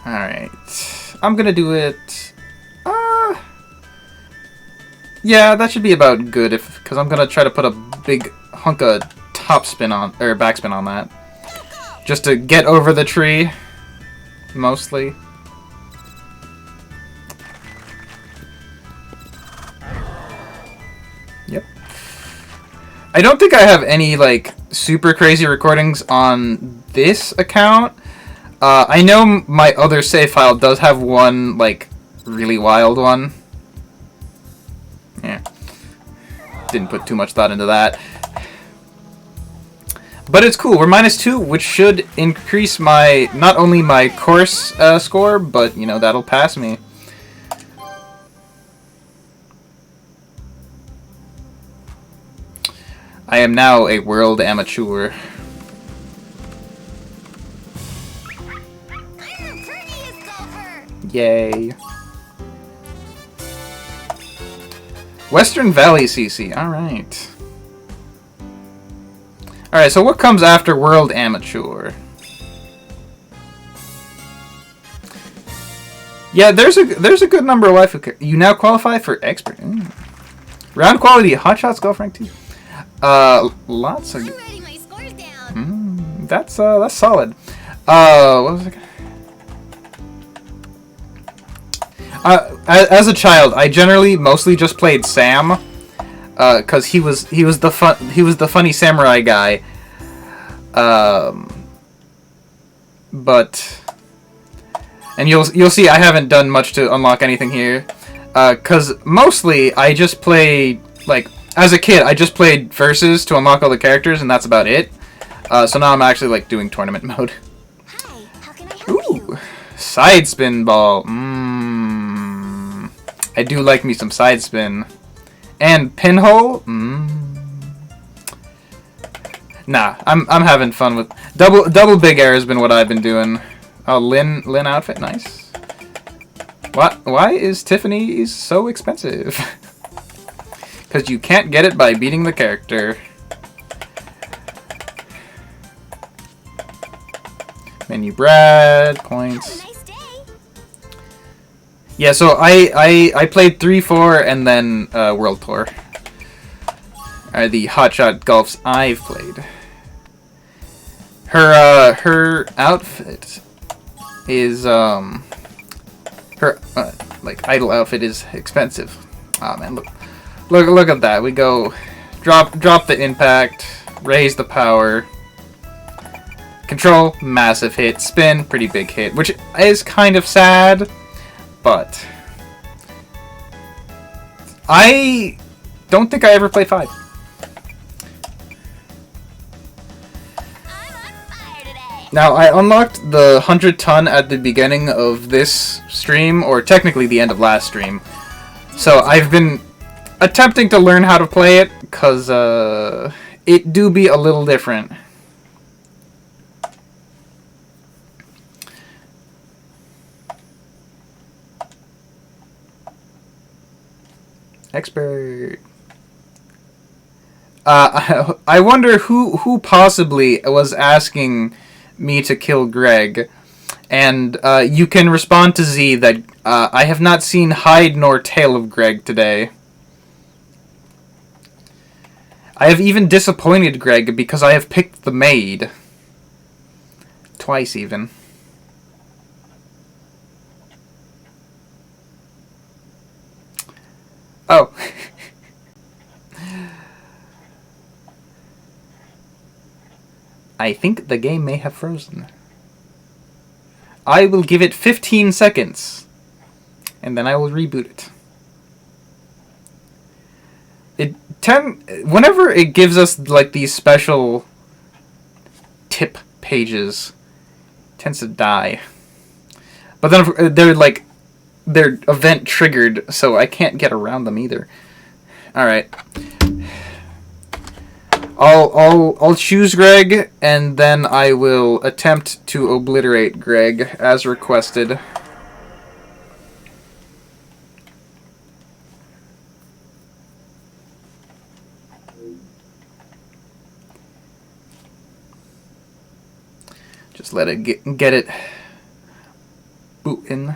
Alright. I'm gonna do it... Yeah, that should be about good, because I'm gonna try to put a big hunk of topspin on, or backspin on that. Just to get over the tree, mostly. Yep. I don't think I have any, like, super crazy recordings on this account. I know my other save file does have one, like, really wild one. Yeah. Didn't put too much thought into that. But it's cool. We're -2, which should increase my, not only my course score, but, you know, that'll pass me. I am now a world amateur. I'm the prettiest golfer. Yay. Western Valley CC, alright. Alright, so what comes after World Amateur? Yeah, there's a good number of life. You now qualify for Expert. Round quality, Hot Shots Golf Rank 2. Lots of... I'm writing my scores down. That's solid. What was it? As a child, I generally mostly just played Sam, cause he was the funny samurai guy. And you'll see I haven't done much to unlock anything here, cause mostly I just played, like, as a kid I just played versus to unlock all the characters, and that's about it. So now I'm actually like doing tournament mode. Hi, how can I help you? Side spin ball. I do like me some side spin. And pinhole? Nah, I'm having fun with double big air has been what I've been doing. Oh, Lynn outfit, nice. What? Why is Tiffany's so expensive? Because you can't get it by beating the character. Menu Brad, points. Nice day. Yeah, so I played 3, 4, and then World Tour. Are the hotshot golfs I've played. Her outfit is her like idol outfit is expensive. Oh man, look at that. We go drop the impact, raise the power, control, massive hit, spin, pretty big hit, which is kind of sad, but I don't think I ever played 5. Now, I unlocked the 100 ton at the beginning of this stream, or technically the end of last stream. So I've been attempting to learn how to play it, because it do be a little different. Expert. I wonder who possibly was asking me to kill Greg, and you can respond to Z that I have not seen hide nor tail of Greg today. I have even disappointed Greg because I have picked the maid. Twice even. Oh. I think the game may have frozen. I will give it 15 seconds, and then I will reboot it. Whenever it gives us like these special tip pages, it tends to die. But then they're event triggered, so I can't get around them either. All right. I'll choose Greg, and then I will attempt to obliterate Greg as requested. Just let it get it bootin'.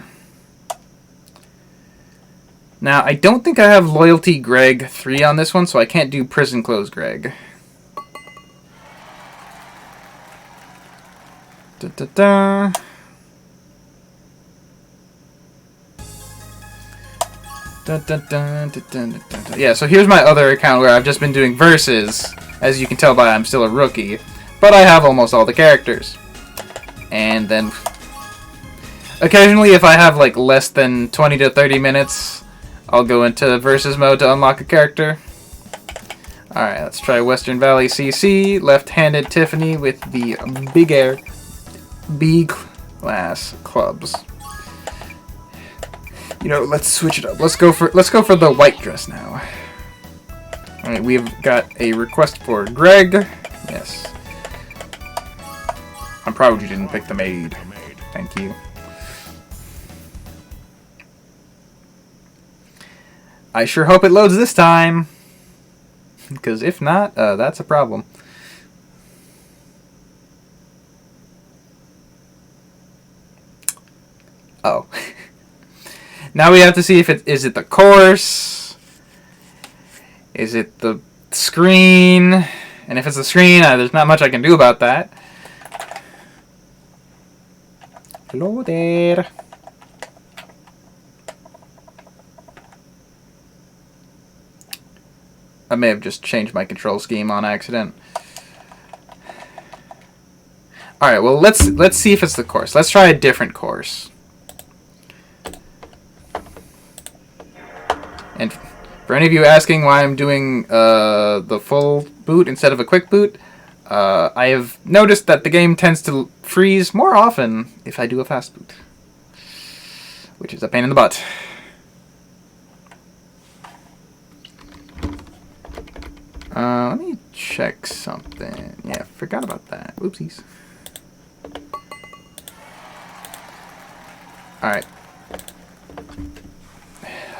Now, I don't think I have Loyalty Greg 3 on this one, so I can't do Prison Clothes Greg. Da-da-da. Da-da-da-da-da-da-da. Yeah, so here's my other account where I've just been doing verses. As you can tell by I'm still a rookie. But I have almost all the characters. And then occasionally if I have like less than 20 to 30 minutes, I'll go into versus mode to unlock a character. Alright, let's try Western Valley CC, left-handed Tiffany with the big air B-class clubs. You know, let's switch it up. Let's go for the white dress now. Alright, we've got a request for Greg. Yes. I'm proud you didn't pick the maid. Thank you. I sure hope it loads this time. Because if not, that's a problem. Oh. Now we have to see if is it the course? Is it the screen? And if it's the screen, there's not much I can do about that. Hello there. I may have just changed my control scheme on accident. Alright, well let's see if it's the course. Let's try a different course. And for any of you asking why I'm doing the full boot instead of a quick boot, I have noticed that the game tends to freeze more often if I do a fast boot. Which is a pain in the butt. Let me check something. Yeah, forgot about that. Oopsies. Alright.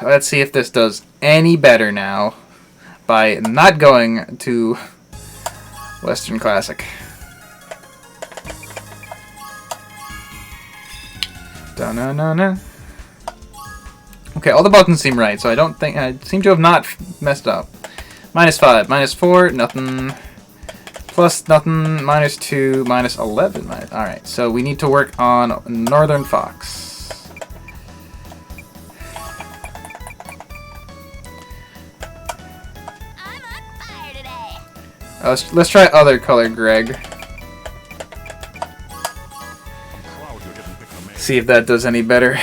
Let's see if this does any better now by not going to Western Classic. Da-na-na-na. Okay, all the buttons seem right, so I don't think... I seem to have not messed up. -5, -4, nothing. Plus nothing, -2, -11. Alright, so we need to work on Northern Fox. I'm on fire today. Let's try other color, Greg. See if that does any better.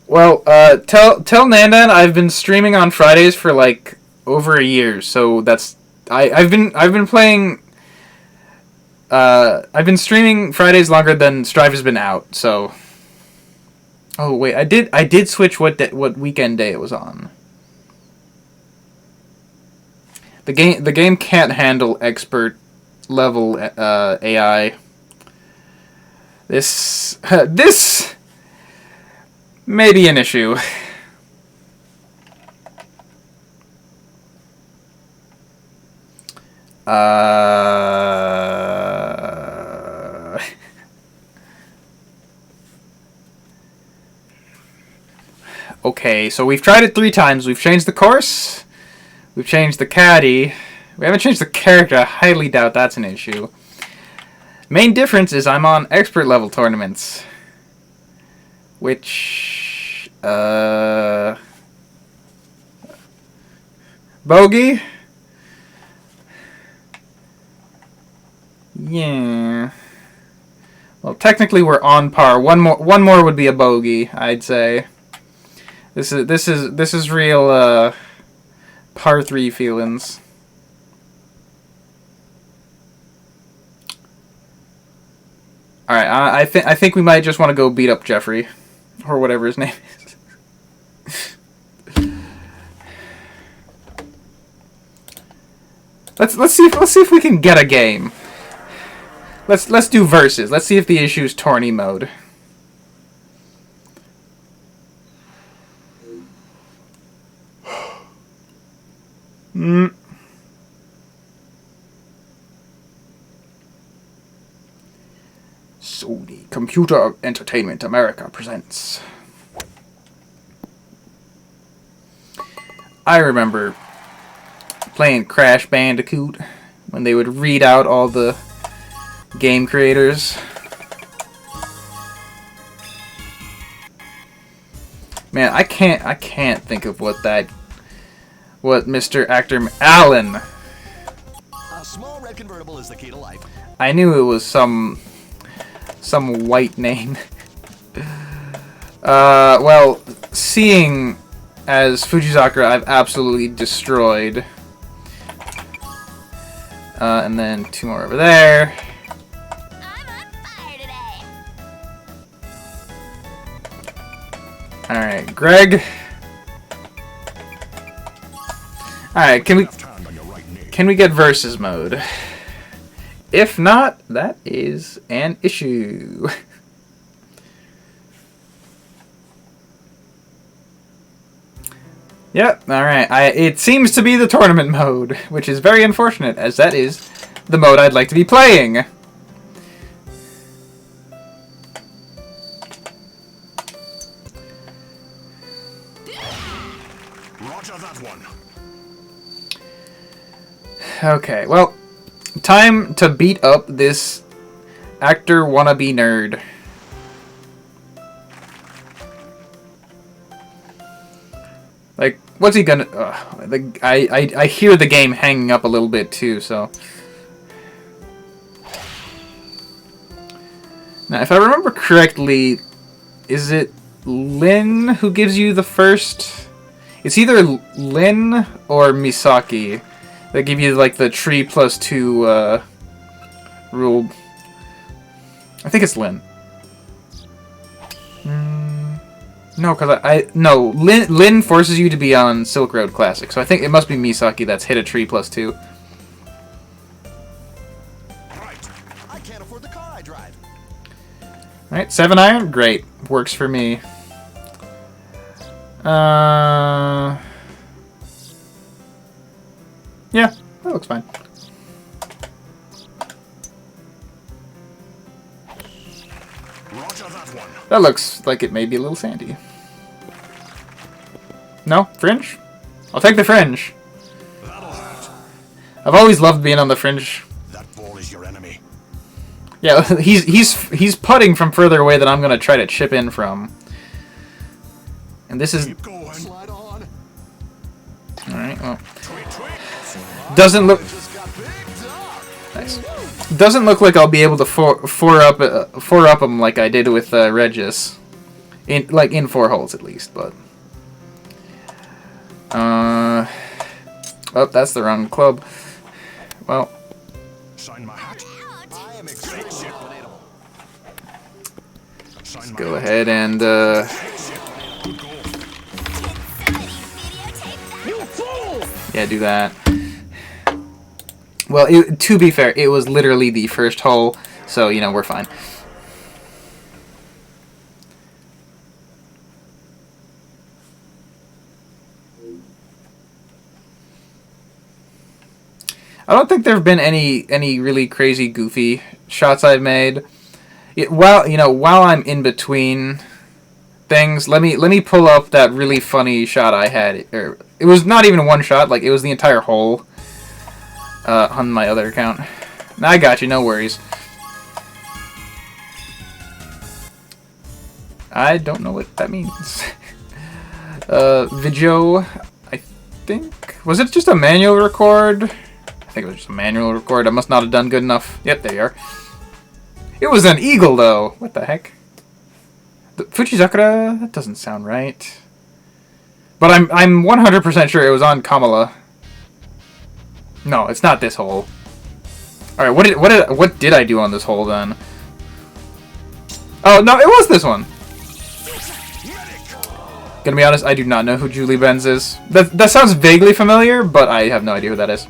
Well, tell Nandan I've been streaming on Fridays for like over a year, so that's I've been playing. I've been streaming Fridays longer than Strive has been out. So, oh wait, I did switch what weekend day it was on. The game can't handle expert level AI. This may be an issue. Okay, so we've tried it 3 times. We've changed the course. We've changed the caddy. We haven't changed the character. I highly doubt that's an issue. Main difference is I'm on expert level tournaments. Which, bogey? Yeah. Well, technically we're on par. One more would be a bogey, I'd say. This is real par 3 feelings. All right, I think we might just want to go beat up Jeffrey, or whatever his name is. let's see if we can get a game. Let's do versus. Let's see if the issue's tourney mode. Sony Computer Entertainment America presents. I remember playing Crash Bandicoot when they would read out all the game creators. Man, I can't think of what Mr. Actor Allen. A small red convertible is the key to life. I knew it was some white name. Well, seeing as Fujisakura, I've absolutely destroyed. And then 2 more over there. I'm on fire today. Alright, Greg. Alright, can we get versus mode? If not, that is an issue. Yep, alright. It seems to be the tournament mode, which is very unfortunate, as that is the mode I'd like to be playing. Roger that one. Okay, well, time to beat up this actor wannabe nerd. Like, what's he gonna... I hear the game hanging up a little bit, too, so... Now, if I remember correctly, is it Lin who gives you the first... It's either Lin or Misaki that give you, like, the tree plus 2, rule. I think it's Lin. No, because no, Lin forces you to be on Silk Road Classic, so I think it must be Misaki that's hit a tree plus 2. Alright, 7 iron? Great. Works for me. Yeah, that looks fine. Roger that one. That looks like it may be a little sandy. No? Fringe? I'll take the fringe. That'll hurt. I've always loved being on the fringe. That ball is your enemy. Yeah, he's putting from further away than I'm gonna try to chip in from. And this is... Keep going. Slide on. Alright, well... Tweet, tweet. Doesn't look... Just got picked up. Nice. Doesn't look like I'll be able to four up him like I did with Regis. In 4 holes at least, but... Oh, that's the wrong club. Well... Sign my hat. I am extremely Sign my Go hat. ahead and, Good goal. yeah, do that. Well, to be fair, it was literally the first hole, so, you know, we're fine. I don't think there have been any really crazy goofy shots I've made. While I'm in between things, let me pull up that really funny shot I had. It was not even one shot, like it was the entire hole on my other account. I got you, no worries. I don't know what that means. Video, I think, was it just a manual record? I think it was just a manual record. I must not have done good enough. Yep, there you are. It was an eagle, though. What the heck? The Fujizakura? That doesn't sound right. But I'm 100% sure it was on Kamala. No, it's not this hole. All right, what did I do on this hole then? Oh no, it was this one. Gonna be honest, I do not know who Julie Benz is. That sounds vaguely familiar, but I have no idea who that is.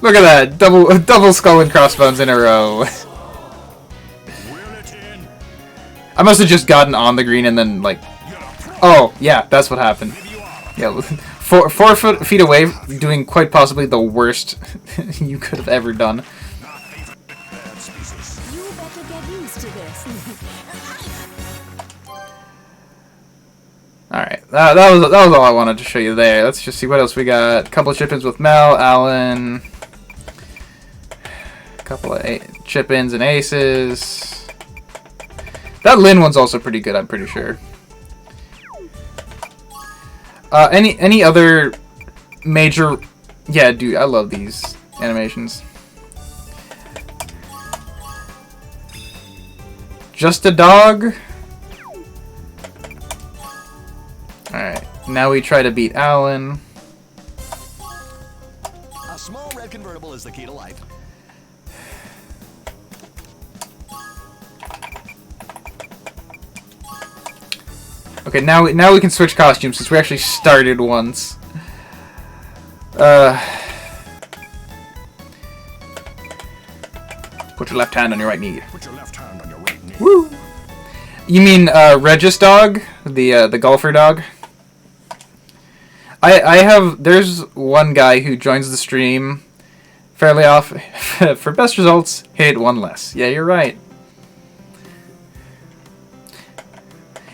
Look at that, double skull and crossbones in a row. I must have just gotten on the green and then like, oh yeah, that's what happened. Yeah, 4 feet away, doing quite possibly the worst you could have ever done. You better get used to this. All right, that was all I wanted to show you there. Let's just see what else we got. A couple of chip-ins with Mel, Alan. A couple of chip-ins and aces. That Lin one's also pretty good, I'm pretty sure. Any other major... Yeah, dude, I love these animations. Just a dog? Alright, now we try to beat Alan. A small red convertible is the key to life. Okay, now we can switch costumes since we actually started once. Put your left hand on your right knee. Put your left hand on your right knee. Woo! You mean Regis dog, the golfer dog? There's one guy who joins the stream fairly often. For best results, hit one less. Yeah, you're right.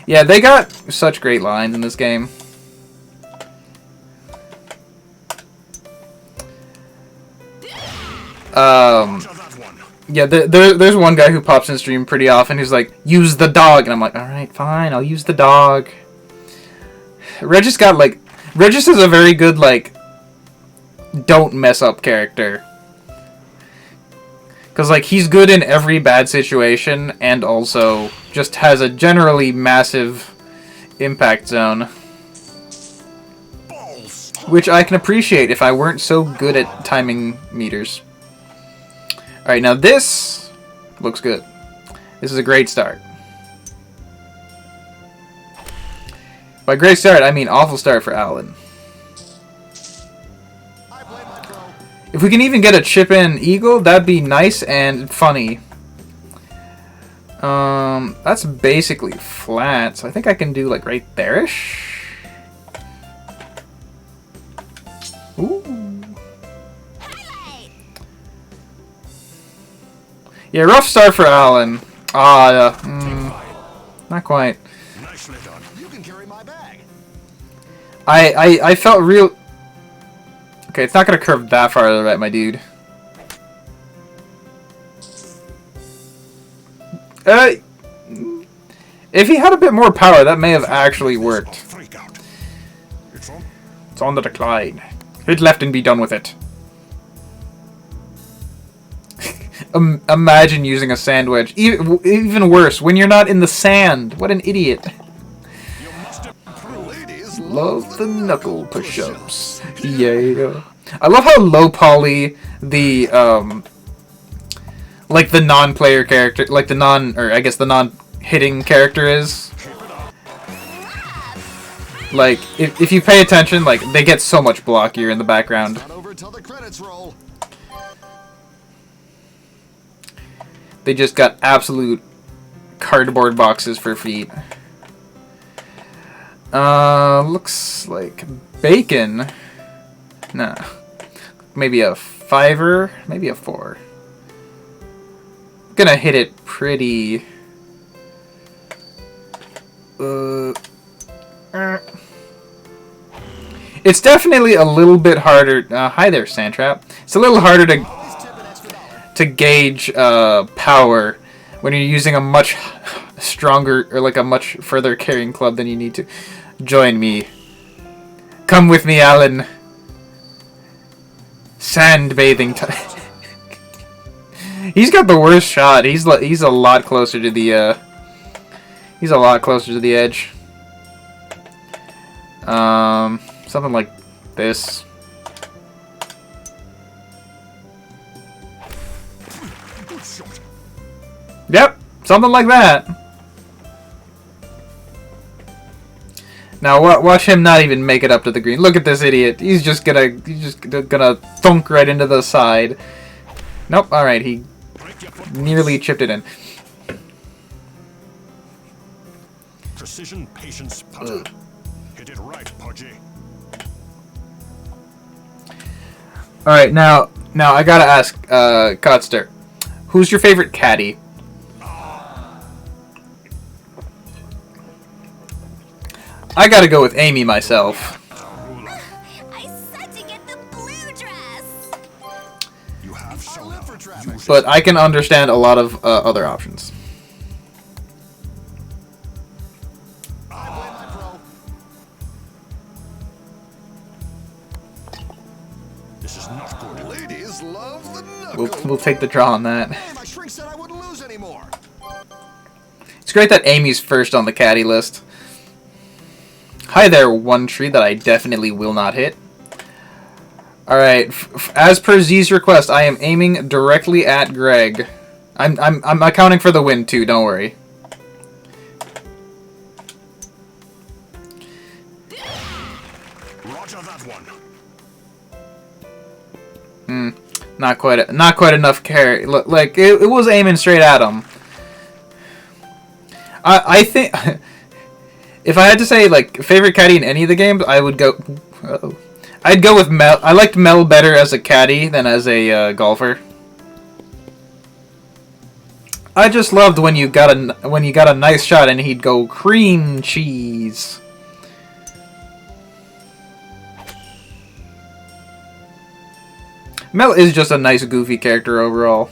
Yeah, they got such great lines in this game. Yeah, there's one guy who pops in stream pretty often who's like, use the dog, and I'm like, alright, fine, I'll use the dog. Regis is a very good, like, don't mess up character. Because, like, he's good in every bad situation, and also just has a generally massive impact zone. Which I can appreciate if I weren't so good at timing meters. Alright, now this looks good. This is a great start. By great start, I mean awful start for Alan. If we can even get a chip-in eagle, that'd be nice and funny. That's basically flat, so I think I can do like right there-ish. Ooh. Yeah, rough start for Alan. Not quite. Nicely done. You can carry my bag. I felt real. Okay, it's not gonna curve that far to the right, my dude. If he had a bit more power, that may have actually worked. Freak out. It's on the decline. Hit left and be done with it. Imagine using a sand wedge. Even worse, when you're not in the sand. What an idiot. You must improve. Ladies Love the knuckle push-ups. Yeah. I love how low poly the like the non-player character, like the non-hitting character is. Like if you pay attention, like they get so much blockier in the background. Not over till the credits roll. They just got absolute cardboard boxes for feet. Looks like bacon. Nah. Maybe a 5-er, maybe a 4. Gonna hit it pretty. It's definitely a little bit harder. Hi there, Sandtrap. It's a little harder to gauge power when you're using a much stronger or like a much further carrying club than you need to. Join me. Come with me, Alan. Sand bathing time. He's got the worst shot. He's a lot closer to the edge. Something like this. Good shot. Yep, something like that. Now watch him not even make it up to the green. Look at this idiot. He's just gonna thunk right into the side. Nope. All right, he nearly chipped it in. Precision, patience, putter. Hit it right, Pudgy. All right, now I gotta ask, Kotster, who's your favorite caddy? I gotta go with Amy myself. I said to get the blue dress. You have shown up for traffic. But I can understand a lot of other options. I blame my pro. This is not good. Ladies love the knuckle. We'll take the draw on that. Hey, my shrink said I wouldn't lose anymore. It's great that Amy's first on the caddy list. Hi there, one tree that I definitely will not hit. Alright, as per Z's request, I am aiming directly at Greg. I'm accounting for the win too, don't worry. Roger that one. Not quite enough carry. Like it was aiming straight at him. I think if I had to say like favorite caddy in any of the games, I would go. I'd go with Mel. I liked Mel better as a caddy than as a golfer. I just loved when you got a nice shot and he'd go cream cheese. Mel is just a nice goofy character overall.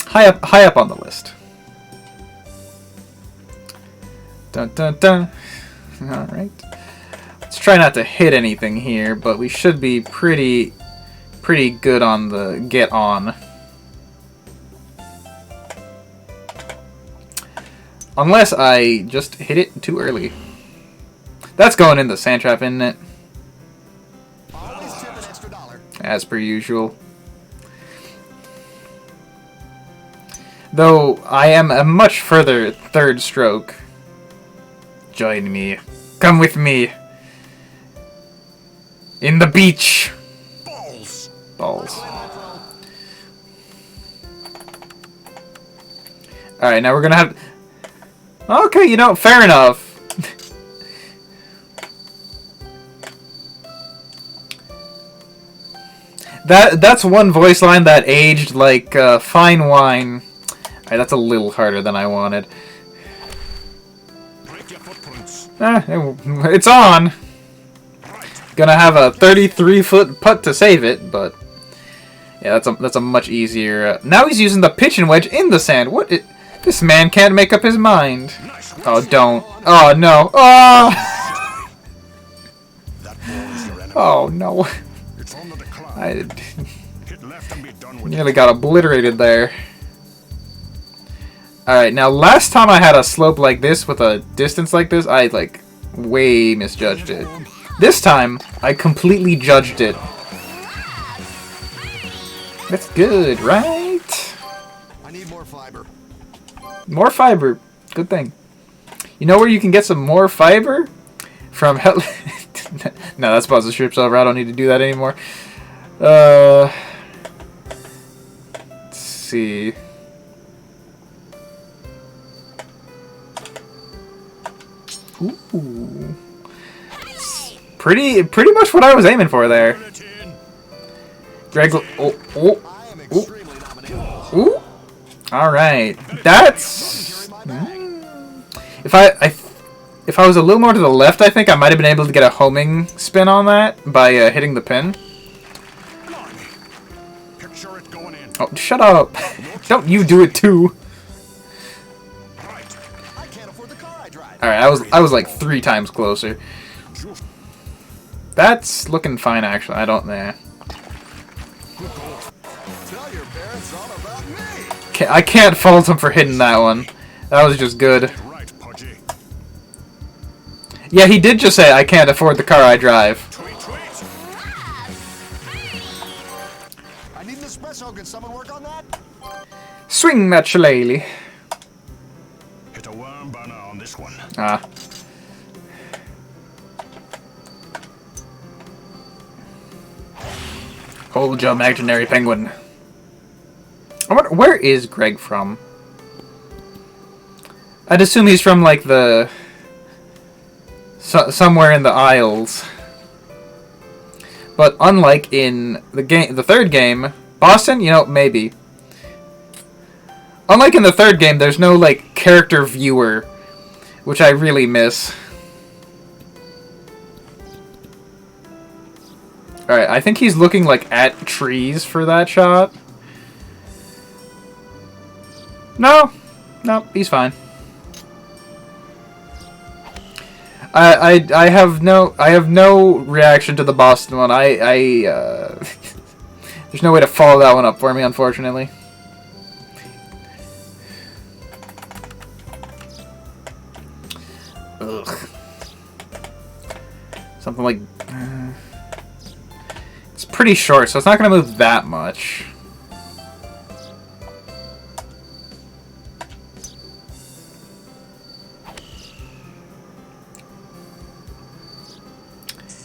High up on the list. Dun dun dun. Alright. Let's try not to hit anything here, but we should be pretty good on the get on. Unless I just hit it too early. That's going in the sand trap, isn't it? Always tip an extra $1. As per usual. Though I am a much further third stroke. Join me. Come with me. In the beach. Balls. balls. Alright, now we're gonna have... Okay, you know, fair enough. That's one voice line that aged like fine wine. Alright, that's a little harder than I wanted. It's on! Gonna have a 33-foot putt to save it, but... Yeah, that's a much easier... now he's using the pitching wedge in the sand. What? This man can't make up his mind. Oh, don't. Oh, no. Oh! Oh, no. I nearly got obliterated there. Alright, now last time I had a slope like this with a distance like this, I, like, way misjudged it. This time, I completely judged it. That's good, right? I need more fiber. More fiber. Good thing. You know where you can get some more fiber? From hell... No, that sponsorship's over. I don't need to do that anymore. Let's see. Ooh. Pretty much what I was aiming for there. Greg, ooh. All right. That's if I was a little more to the left, I think I might have been able to get a homing spin on that by hitting the pin. Oh, shut up. Don't you do it too. Alright, I was like 3 times closer. That's looking fine, actually. I don't... Nah. I can't fault him for hitting that one. That was just good. Yeah, he did just say, I can't afford the car I drive. I need an espresso. Can someone work on that? Swing that shillelagh. Hit a worm burner on this one. Ah. Hold your imaginary penguin. I wonder, where is Greg from? I'd assume he's from, like, the... somewhere in the Isles. But unlike in the third game... Boston? You know, maybe. Unlike in the third game, there's no, like, character viewer. Which I really miss. Alright, I think he's looking, like, at trees for that shot. No, he's fine. I have no reaction to the Boston one. There's no way to follow that one up for me, unfortunately. Ugh. Something like... it's pretty short, so it's not going to move that much.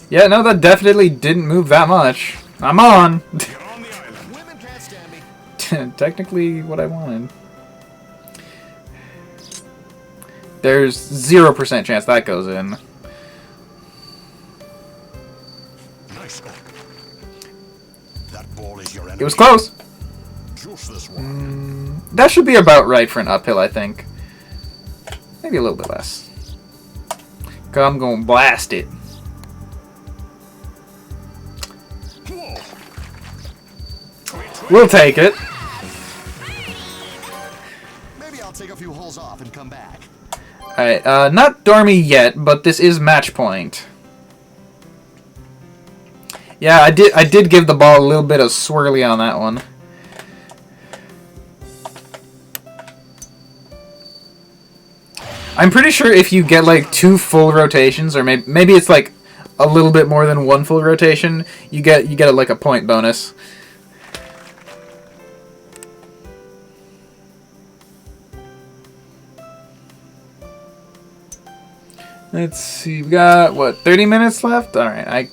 Yeah, no, that definitely didn't move that much. I'm on! Women can't stand me. Technically what I wanted. There's 0% chance that goes in. Nice. That ball is your enemy. It was close! Juice this one. That should be about right for an uphill, I think. Maybe a little bit less. Cause I'm gonna blast it. We'll take it. Maybe I'll take a few holes off and come back. Alright, not Dormy yet, but this is match point. Yeah, I did give the ball a little bit of swirly on that one. I'm pretty sure if you get like 2 full rotations, or maybe it's like a little bit more than 1 full rotation, you get like a point bonus. Let's see, we got, what, 30 minutes left? Alright,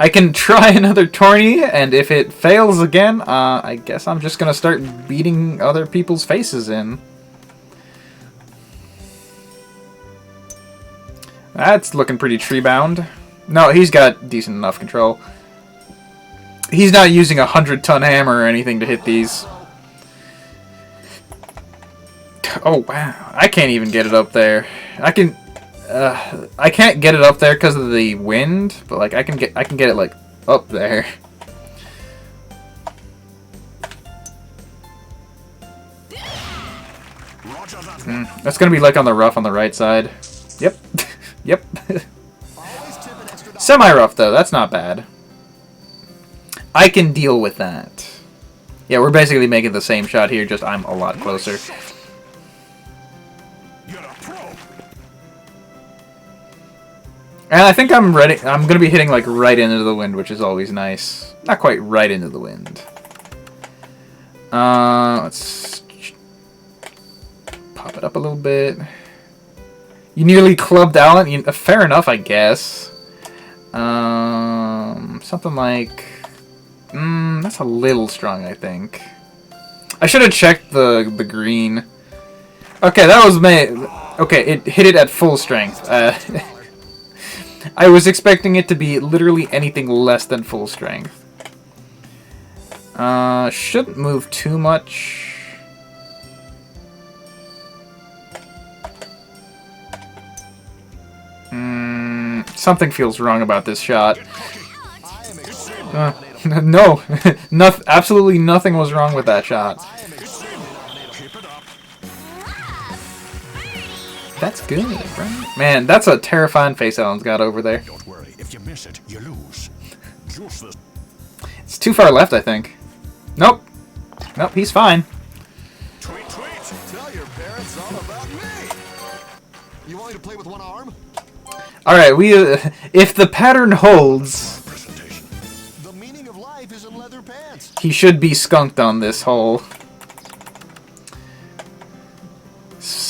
I can try another tourney, and if it fails again, I guess I'm just gonna start beating other people's faces in. That's looking pretty tree-bound. No, he's got decent enough control. He's not using a 100-ton hammer or anything to hit these. Oh, wow. I can't even get it up there. I can't get it up there because of the wind, but like I can get it like up there. That's gonna be like on the rough on the right side. Yep. Yep. Semi-rough though, that's not bad. I can deal with that. Yeah, we're basically making the same shot here, just I'm a lot closer. And I think I'm ready. I'm gonna be hitting like right into the wind, which is always nice. Not quite right into the wind. Let's pop it up a little bit. You nearly clubbed Alan. Fair enough, I guess. Something like. That's a little strong, I think. I should have checked the green. Okay, that was okay, it hit it at full strength. I was expecting it to be literally anything less than full strength. Shouldn't move too much. Something feels wrong about this shot. No, absolutely nothing was wrong with that shot. That's good, right? Man, that's a terrifying face Alan's got over there. Don't worry, if you miss it, you lose. It's too far left, I think. Nope. Nope, he's fine. Tweet, tweet. Tell your parents all about me. You want me to play with one arm? Alright, if the pattern holds, The meaning of life is in leather pants. he should be skunked on this hole.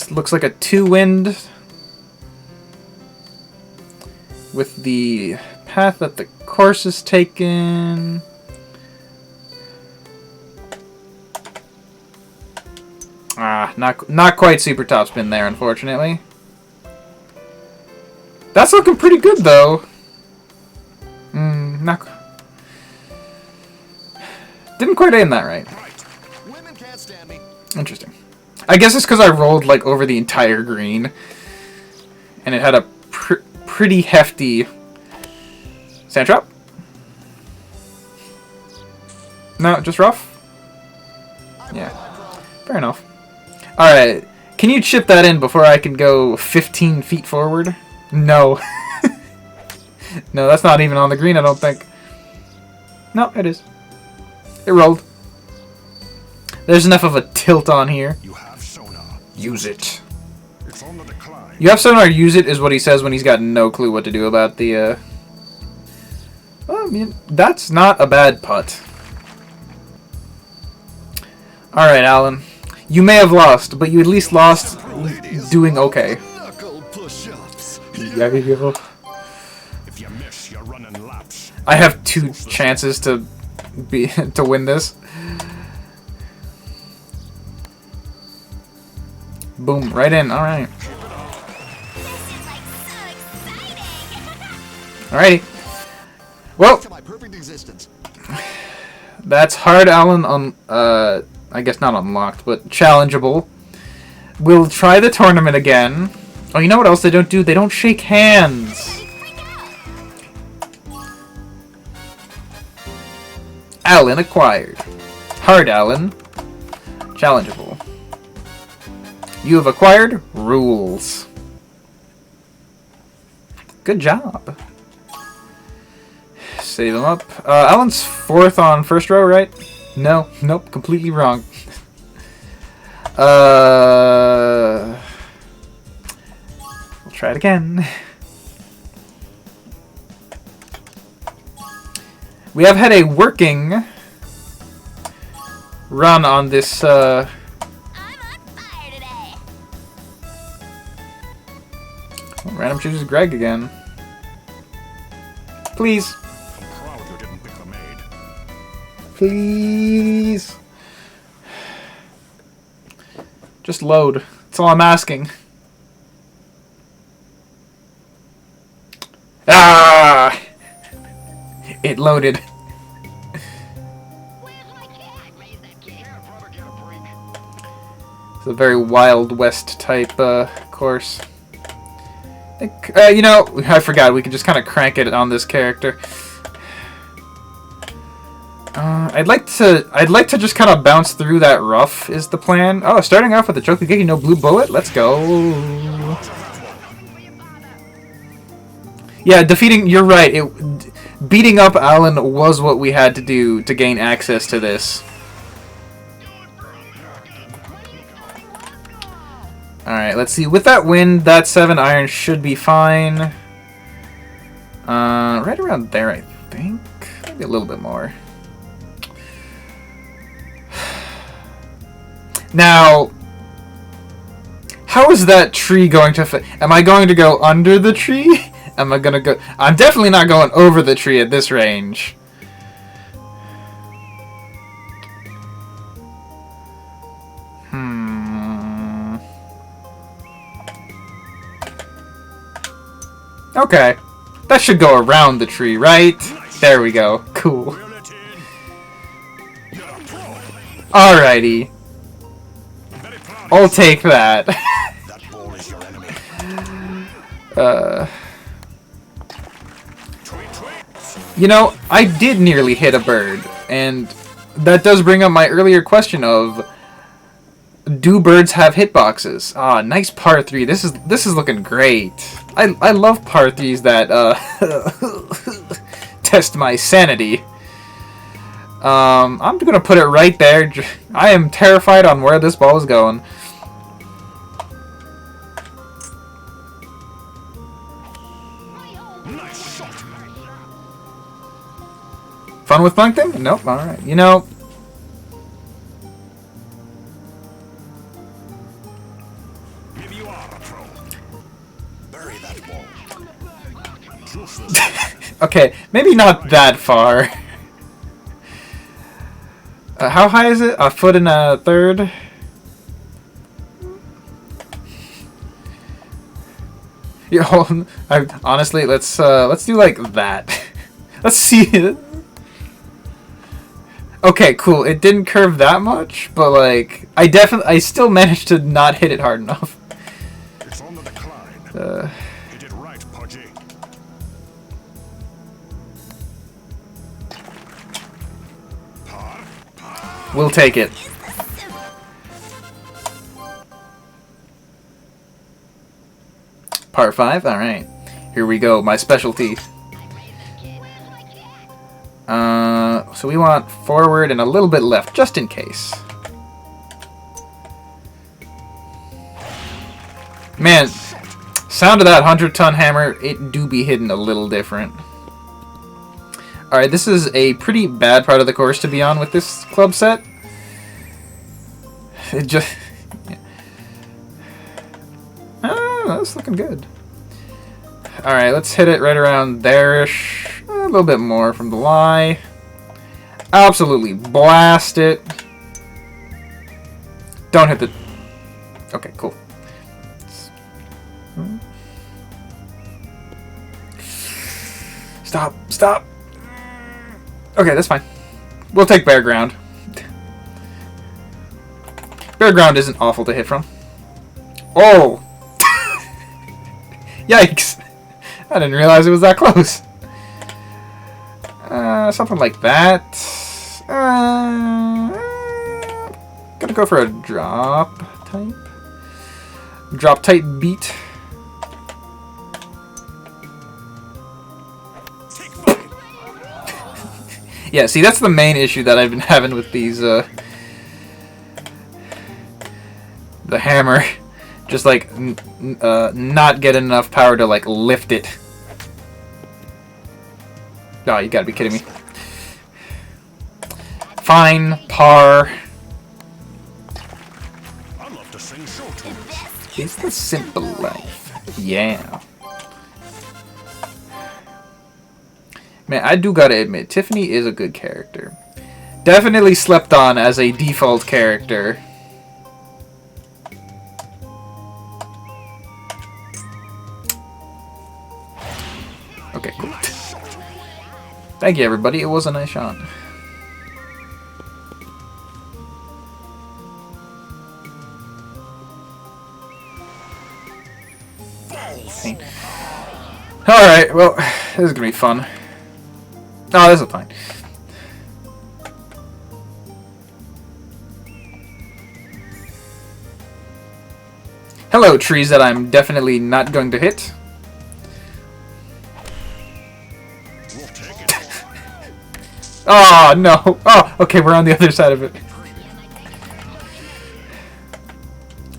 Looks like a 2-wind with the path that the course is taken. Not quite super topspin there, unfortunately. That's looking pretty good, though. Didn't quite aim that right. Women can't stand me. Interesting. I guess it's because I rolled like over the entire green, and it had a pretty hefty sand trap. No, just rough. Yeah, fair enough. All right, can you chip that in before I can go 15 feet forward? No. No, that's not even on the green, I don't think. No, it is. It rolled. There's enough of a tilt on here. You have sonar. Use it. It's on the decline. You have sonar, use it, is what he says when he's got no clue what to do about the, Well, I mean, that's not a bad putt. Alright, Alan. You may have lost, but you at least lost doing okay. Knuckle push-ups. Yeah, you go. If you miss, you're running laps. I have 2 chances to win this. Boom, right in. All right. Alrighty. Well, To my perfect existence. that's hard, Alan. I guess not unlocked, but challengeable. We'll try the tournament again. Oh, you know what else they don't do? They don't shake hands. Alan acquired. Hard, Alan. Challengeable. You have acquired rules. Good job. Save him up. Alan's 4th on first row, right? No. Nope. Completely wrong. We'll try it again. We have had a working run on this, I'm on fire today. Random chooses Greg again. Please. Please. Just load. That's all I'm asking. Ah! It loaded. It's a very Wild West type course. You know, I forgot we could just kind of crank it on this character. I'd like to just kind of bounce through that rough is the plan. Oh, starting off with a Chokugeki no blue bullet. Let's go. Yeah, defeating. You're right. Beating up Alan was what we had to do to gain access to this. All right, let's see. With that wind, that 7 iron should be fine. Right around there, I think. Maybe a little bit more. Now, how is that tree going to fit? Am I going to go under the tree? Am I going to go... I'm definitely not going over the tree at this range. Okay. That should go around the tree, right? There we go. Cool. Alrighty. I'll take that. You know, I did nearly hit a bird, and that does bring up my earlier question of, do birds have hitboxes? Ah, nice par 3. This is looking great. I love par 3s that test my sanity. I'm gonna put it right there. I am terrified on where this ball is going. Fun with Plankton? Nope. All right. You know. Okay, maybe not that far. How high is it? 1 1/3 feet? Honestly, let's do like that. Let's see it. Okay, cool. It didn't curve that much, but like I still managed to not hit it hard enough. It's on the decline. Hit it right, Pudgy. We'll take it. Part 5. All right. Here we go. My specialty. So we want forward and a little bit left, just in case. Man, sound of that 100-ton hammer, it do be hitting a little different. Alright, this is a pretty bad part of the course to be on with this club set. It just... Oh, that's looking good. Alright, let's hit it right around there-ish. A little bit more from the lie. Absolutely blast it. Don't hit the... Okay, cool. Stop, stop. Okay, that's fine. We'll take bare ground. Bare ground isn't awful to hit from. Oh! Yikes! I didn't realize it was that close. Something like that. Gonna go for a drop type. Drop type beat. Yeah, see, that's the main issue that I've been having with these, the hammer. Just, like, not getting enough power to, like, lift it. Oh, you gotta be kidding me. Fine, par. It's the simple life. Yeah. Man, I do gotta admit, Tiffany is a good character. Definitely slept on as a default character. Okay, cool. Thank you, everybody. It was a nice shot. Alright, well, this is gonna be fun. Oh, this is fine. Hello, trees that I'm definitely not going to hit. We'll take it. Oh, no. Oh, okay, we're on the other side of it.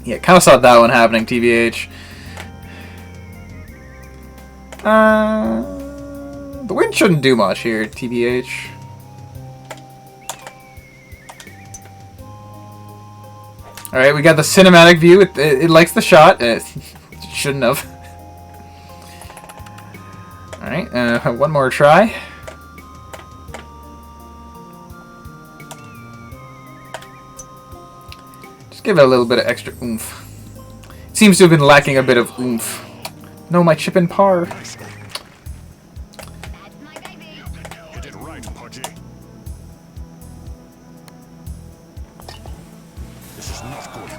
Yeah, kind of saw that one happening, TBH. The wind shouldn't do much here, TBH. Alright, we got the cinematic view. It likes the shot. It shouldn't have. Alright, one more try. Just give it a little bit of extra oomph. It seems to have been lacking a bit of oomph. No, my chip and par. Hit it right, Pudgy. This is not good.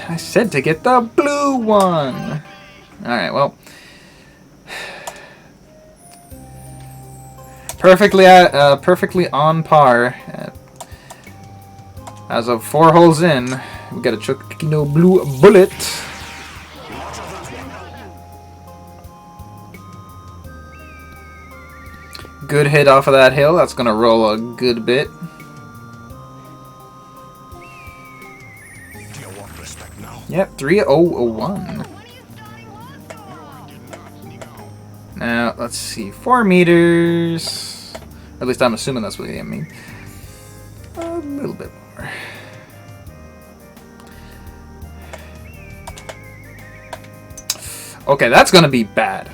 I I said to get the blue one. Alright, well. Perfectly on par. As of 4 holes in, we got a Chokino blue bullet. Good hit off of that hill. That's gonna roll a good bit. Do you want respect now? Yep, 301. Now, let's see. 4 meters. Or at least I'm assuming that's what I mean. A little bit more. Okay, that's gonna be bad.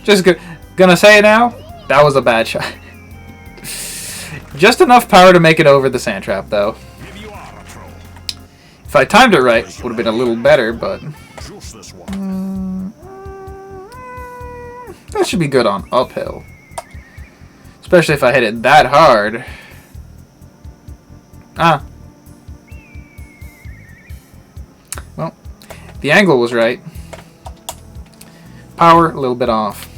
Just gonna say it now. That was a bad shot. Just enough power to make it over the sand trap, though. Give you are a pro. If I timed it right, would have been a little better, but Juice this one. that should be good on uphill. Especially if I hit it that hard. Ah. Well, the angle was right. Power, a little bit off.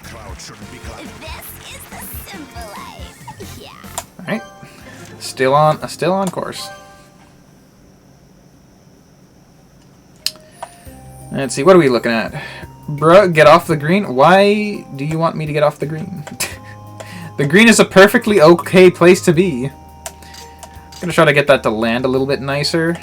Cloud shouldn't be cloud. This is the simple life. Yeah. Alright. Still on course. Let's see, what are we looking at? Bruh, get off the green? Why do you want me to get off the green? The green is a perfectly okay place to be. I'm gonna try to get that to land a little bit nicer.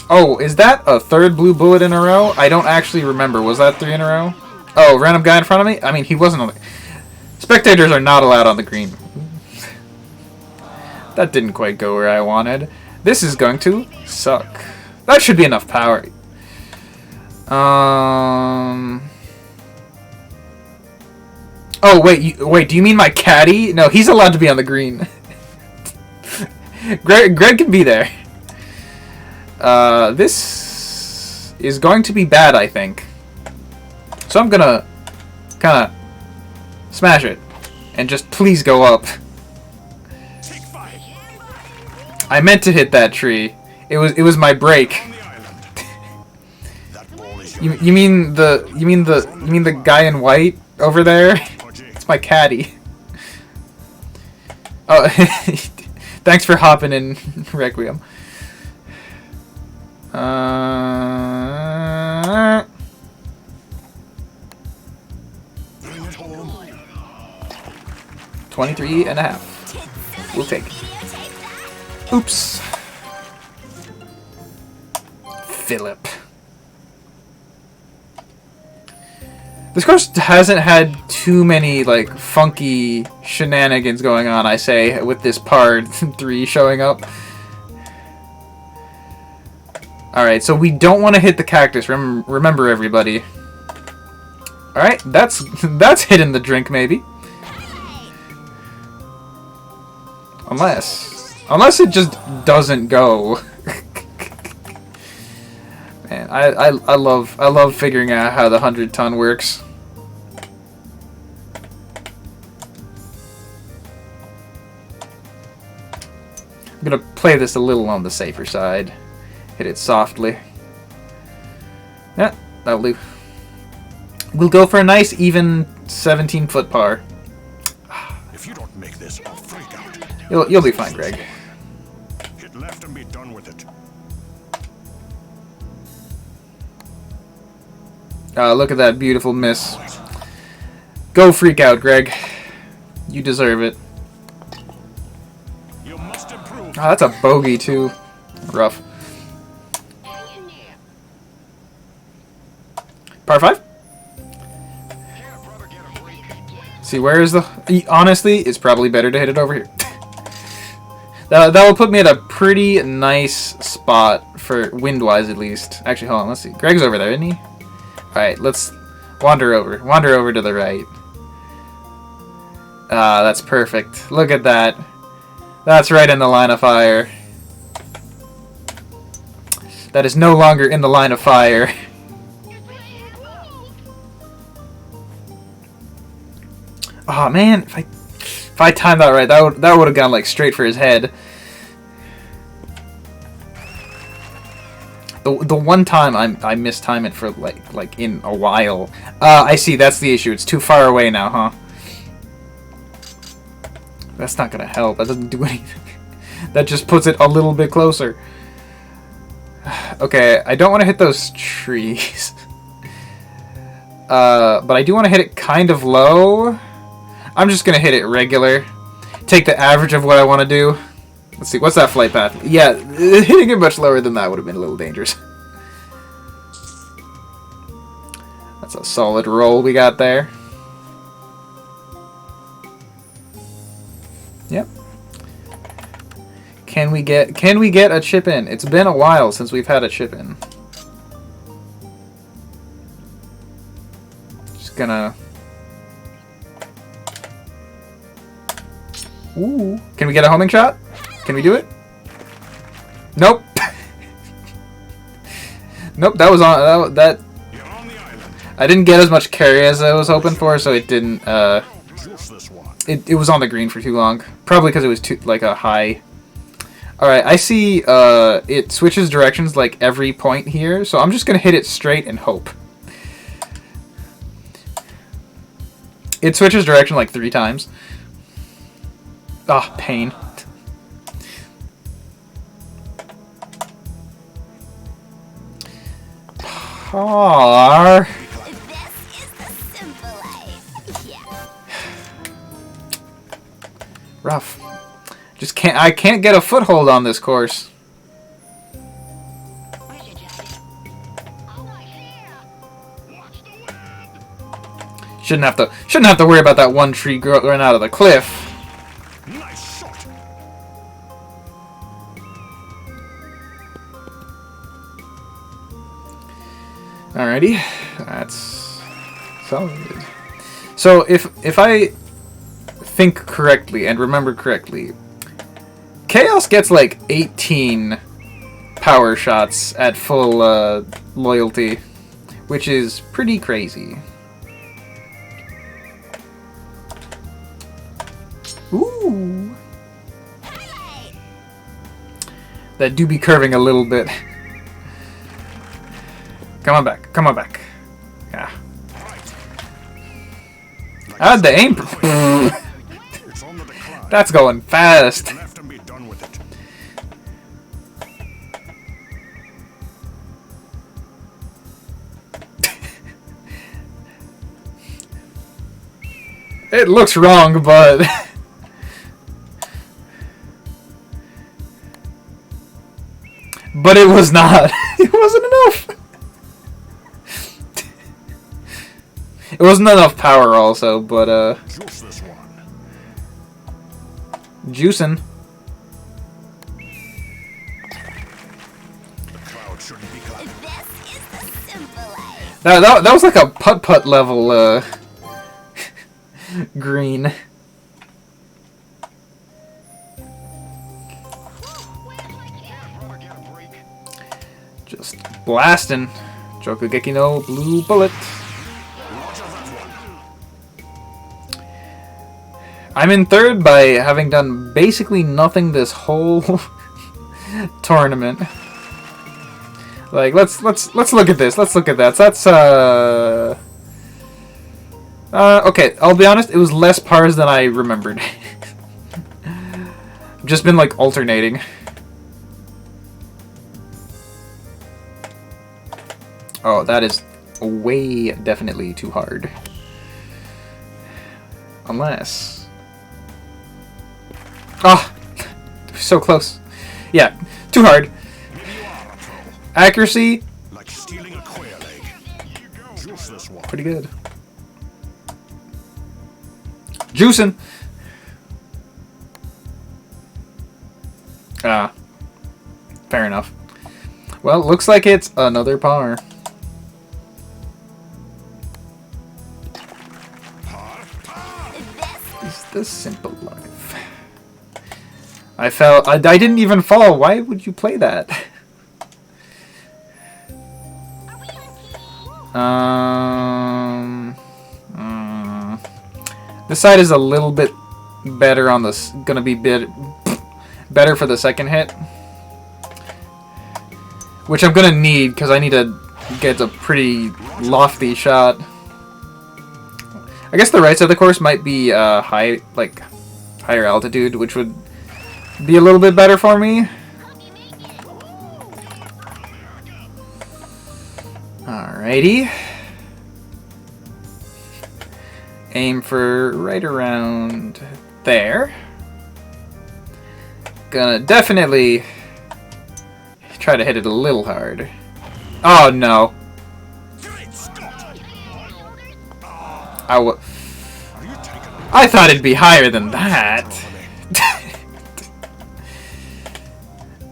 Oh, is that a 3rd blue bullet in a row? I don't actually remember. Was that 3 in a row? Oh, random guy in front of me? I mean, he wasn't on the... Spectators are not allowed on the green. That didn't quite go where I wanted. This is going to suck. That should be enough power. Oh, wait, do you mean my caddy? No, he's allowed to be on the green. Greg can be there. This is going to be bad, I think. So I'm gonna kind of smash it and just please go up. Take 5. I meant to hit that tree. It was my break. On the island. That ball is You mean the guy in white over there? Pudgy. It's my caddy. Oh, thanks for hopping in, Requiem. Bring it home. 23 and a half. We'll take it. Oops. Philip. This course hasn't had too many, like, funky shenanigans going on, I say, with this par 3 showing up. Alright, so we don't want to hit the cactus. Remember, everybody. Alright, that's hitting the drink, maybe. Unless it just doesn't go. Man, I love figuring out how the 100-ton works. I'm gonna play this a little on the safer side. Hit it softly. Yeah, that'll do. We'll go for a nice even 17-foot par. If you don't make this, I'll freak out. You'll be fine, Greg. Hit left and be done with it. Look at that beautiful miss. Go freak out, Greg. You deserve it. You must improve. Oh, that's a bogey too. Rough. Par 5? See, where is the... Honestly, it's probably better to hit it over here. That will put me at a pretty nice spot for wind-wise, at least. Actually, hold on, let's see. Greg's over there, isn't he? Alright, let's wander over. Wander over to the right. Ah, that's perfect. Look at that. That's right in the line of fire. That is no longer in the line of fire. Oh man, if I timed that right, that would have gone like straight for his head. The one time I mistime it for like in a while. I see, that's the issue. It's too far away now, huh? That's not gonna help. That doesn't do anything. That just puts it a little bit closer. Okay, I don't want to hit those trees. But I do want to hit it kind of low. I'm just gonna hit it regular. Take the average of what I want to do. Let's see, what's that flight path? Yeah, hitting it much lower than that would have been a little dangerous. That's a solid roll we got there. Yep. Can we get a chip in? It's been a while since we've had a chip in. Just gonna... Ooh. Can we get a homing shot? Can we do it? Nope. Nope, that was on that You're on the island. I didn't get as much carry as I was hoping for, so it didn't Juice this one. it was on the green for too long. Probably because it was too like a high. Alright, I see it switches directions like every point here, so I'm just gonna hit it straight and hope. It switches direction like 3 times. Ah, pain. Par. This is the simple life. Yeah. Rough. I can't get a foothold on this course. Shouldn't have to worry about that one tree growing out of the cliff. Nice shot. Alrighty, that's solid. So if I think correctly and remember correctly, Chaos gets like 18 power shots at full loyalty, which is pretty crazy. Ooh, that do be curving a little bit. Come on back. Come on back. Yeah. How'd the aim? It's on the decline. That's going fast. Left and be done with it. It looks wrong, but... but it was not. It wasn't enough. It wasn't enough power also, but Juice this one. juicing. The cloud sure you be glad. This is the simple life. That was like a putt-putt level green. Just blasting. Jokugeki no blue bullet. I'm in third by having done basically nothing this whole tournament. Like, let's look at this. Let's look at that. So that's okay, I'll be honest, it was less pars than I remembered. I've just been like alternating. Oh, that is way definitely too hard. Unless... Ah! Oh, so close. Yeah, too hard. Accuracy? Like stealing a quail egg. Juice this one. Pretty good. Juicing! Ah. Fair enough. Well, looks like it's another par. Is this simple life? I fell. I didn't even fall. Why would you play that? This side is a little bit better on this. Gonna be better for the second hit, which I'm gonna need because I need to get a pretty lofty shot. I guess the right side of the course might be higher altitude, which would be a little bit better for me. Alrighty. Aim for right around there. Gonna definitely try to hit it a little hard. Oh no. I thought it'd be higher than that.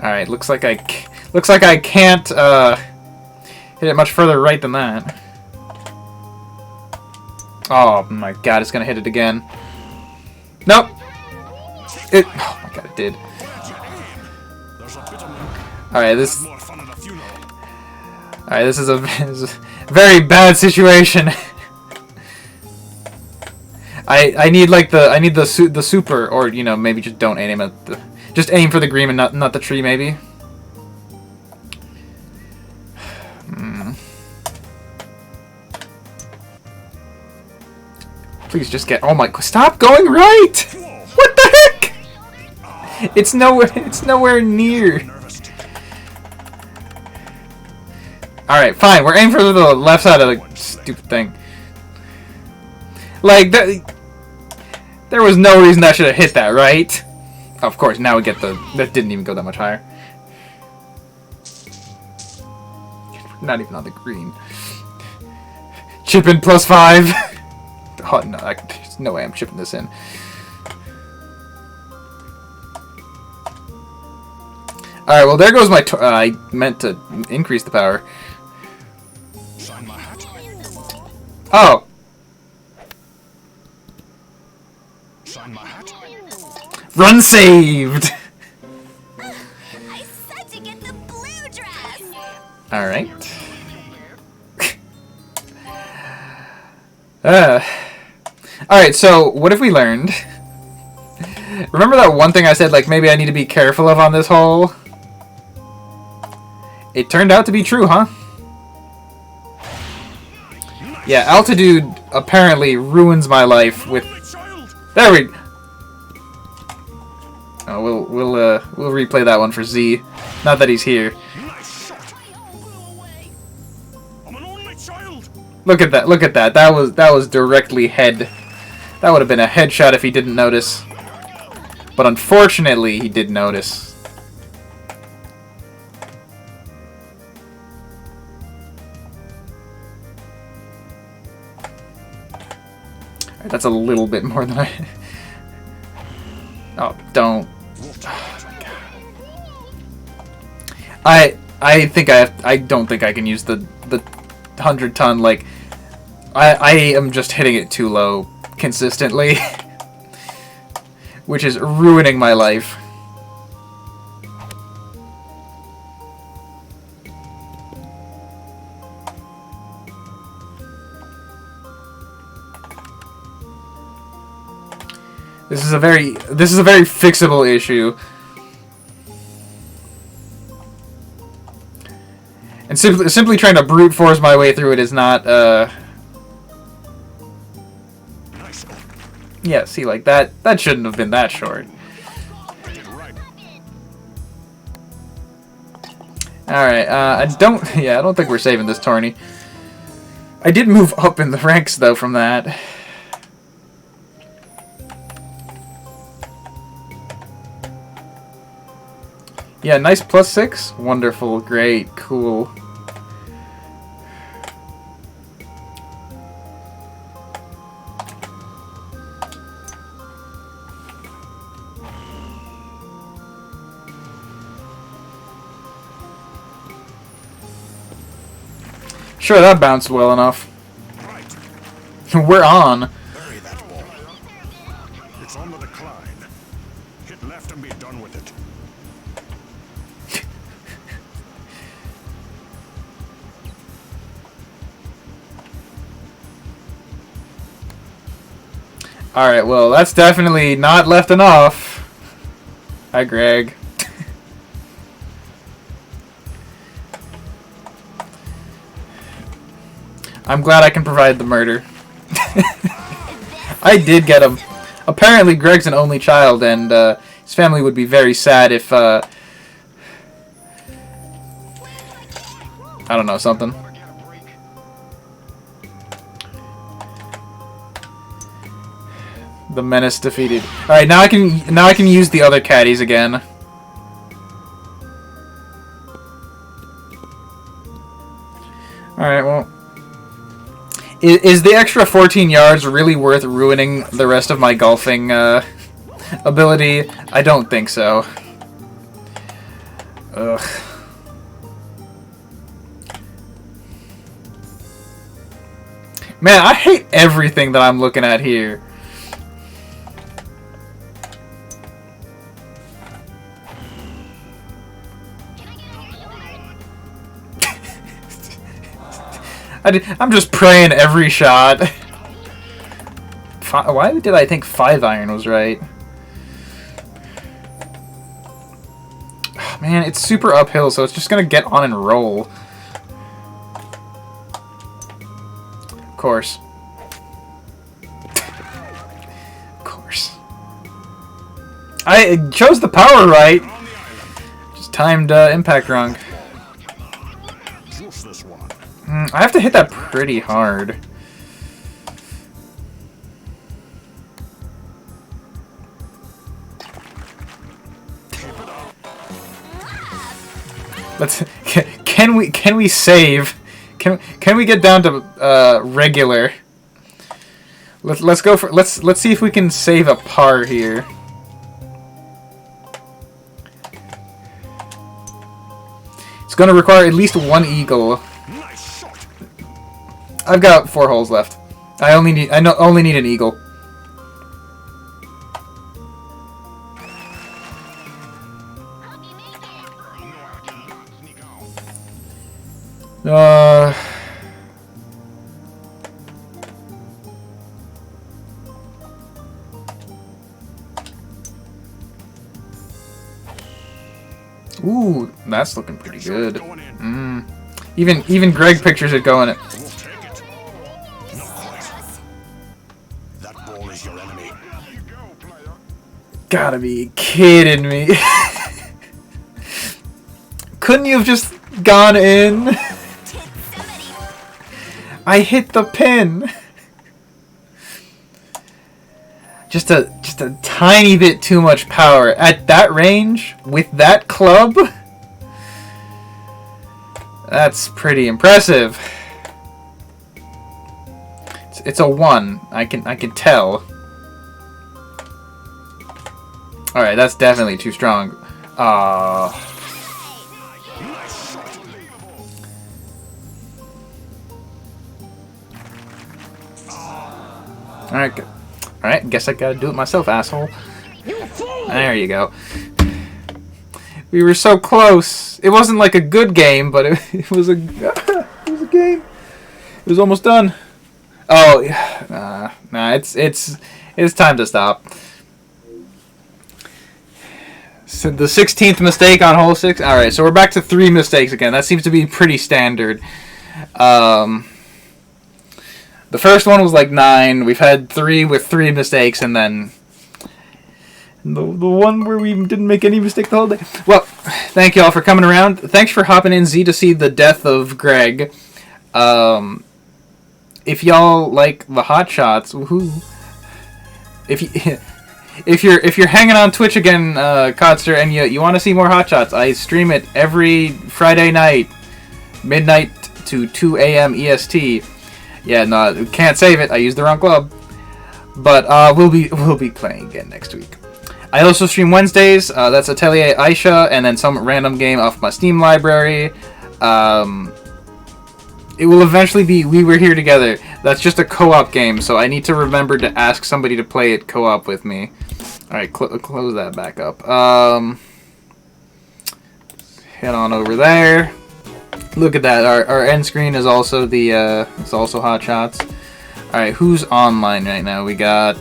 All right, looks like I can't hit it much further right than that. Oh my god, it's gonna hit it again. Nope. Oh my god, it did. All right, this is a very bad situation. I need like the super, or you know, maybe just don't aim at the, just aim for the green and not the tree maybe. Please just get. Oh my! Stop going right! What the heck? It's nowhere near. All right, fine. We're aiming for the left side of the stupid thing. Like that. There was no reason I should have hit that, right? Of course. Now we get the. That didn't even go that much higher. Not even on the green. Chip in +5. Oh no! There's no way I'm chipping this in. All right. Well, there goes my. I meant to increase the power. Oh. Run saved. I said to get the blue dress. All right. Alright, so what have we learned? Remember that one thing I said, like, maybe I need to be careful of on this hole? It turned out to be true, huh? Yeah, altitude apparently ruins my life with... There we... Oh, we'll replay that one for Z. Not that he's here. Look at that! Look at that! That was directly head. That would have been a headshot if he didn't notice. But unfortunately, he did notice. Alright, that's a little bit more than I... Oh, don't. Oh my god. I think I don't think I can use the 100-ton. Like, I am just hitting it too low consistently, which is ruining my life. This is a very fixable issue. And simply trying to brute force my way through it is not yeah, see, like that shouldn't have been that short. Alright, I don't think we're saving this tourney. I did move up in the ranks though from that. Yeah, nice +6. Wonderful, great, cool. Sure, that bounced well enough. We're on. Bury that ball. It's on the decline. Hit left and be done with it. Alright, well, that's definitely not left enough. Hi, Greg. I'm glad I can provide the murder. I did get him. Apparently, Greg's an only child, and his family would be very sad if, I don't know, something. The menace defeated. All right, now I can use the other caddies again. All right, well, is the extra 14 yards really worth ruining the rest of my golfing ability? I don't think so. Ugh. Man, I hate everything that I'm looking at here. I'm just praying every shot. Why did I think 5-iron was right? Man, it's super uphill, so it's just gonna get on and roll. Of course. Of course. I chose the power right. Just timed impact wrong. I have to hit that pretty hard. Let's. Can we save? Can we get down to regular? Let's go for let's see if we can save a par here. It's gonna require at least one eagle. I've got 4 holes left. I only need an eagle. Ooh, that's looking pretty good. Even Greg pictures it going. Gotta be kidding me. Couldn't you have just gone in? I hit the pin. Just a tiny bit too much power. At that range, with that club? That's pretty impressive. It's a 1. I can tell. Alright, that's definitely too strong. Nice shot. Alright, guess I gotta do it myself, asshole. There you go. We were so close. It wasn't like a good game, but it was a it was a game. It was almost done. Oh, yeah. Nah, it's time to stop. So the 16th mistake on hole 6. All right, so we're back to 3 mistakes again. That seems to be pretty standard. The first one was like 9. We've had 3 with 3 mistakes, and then the one where we didn't make any mistake the whole day. Well, thank you all for coming around. Thanks for hopping in, Z, to see the death of Greg. If y'all like the hot shots, woohoo! If you're hanging on Twitch again, Kotster, and you want to see more hot shots, I stream it every Friday night, midnight to 2 a.m. EST. Yeah, no, can't save it. I used the wrong club. But we'll be playing again next week. I also stream Wednesdays. That's Atelier Aisha, and then some random game off my Steam library. It will eventually be We Were Here Together. That's just a co-op game, so I need to remember to ask somebody to play it co-op with me. Alright, close that back up. Head on over there. Look at that. Our end screen is also it's also hot shots. Alright, who's online right now? We got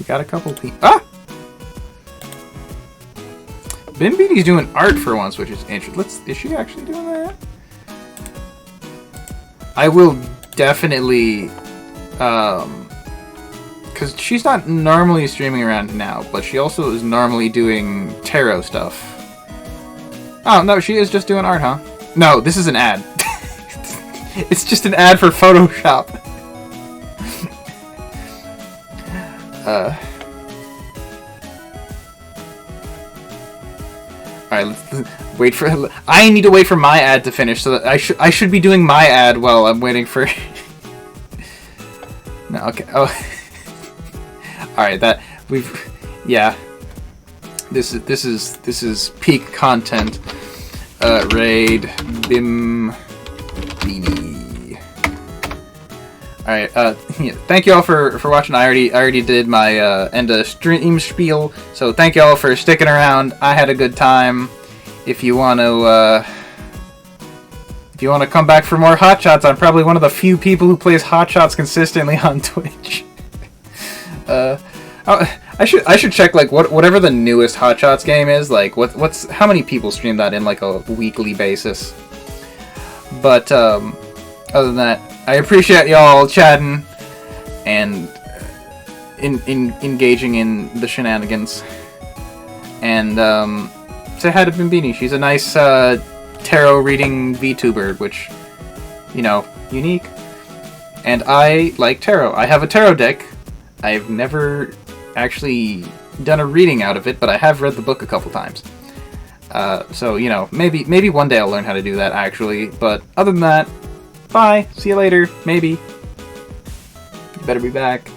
a couple people. Ah! Bimbeaty's doing art for once, which is interesting. Is she actually doing that? I will definitely, because she's not normally streaming around now, but she also is normally doing tarot stuff. Oh, no, she is just doing art, huh? No, this is an ad. It's just an ad for Photoshop. Alright, let's wait for. I need to wait for my ad to finish, so that I should be doing my ad while I'm waiting for. No, okay. Oh, alright. That yeah. This is peak content. Raid Bim Beanie. Alright. Yeah, thank you all for watching. I already did my end of stream spiel. So thank you all for sticking around. I had a good time. If you want to come back for more hot shots, I'm probably one of the few people who plays hot shots consistently on Twitch. I should check like whatever the newest hot shots game is. Like how many people stream that in like a weekly basis. But other than that, I appreciate y'all chatting and engaging in the shenanigans. And say hi to Bimbini. She's a nice tarot reading VTuber, which, you know, unique. And I like tarot. I have a tarot deck. I've never actually done a reading out of it, but I have read the book a couple times. So, you know, maybe one day I'll learn how to do that, actually. But other than that, bye. See you later. Maybe. You better be back.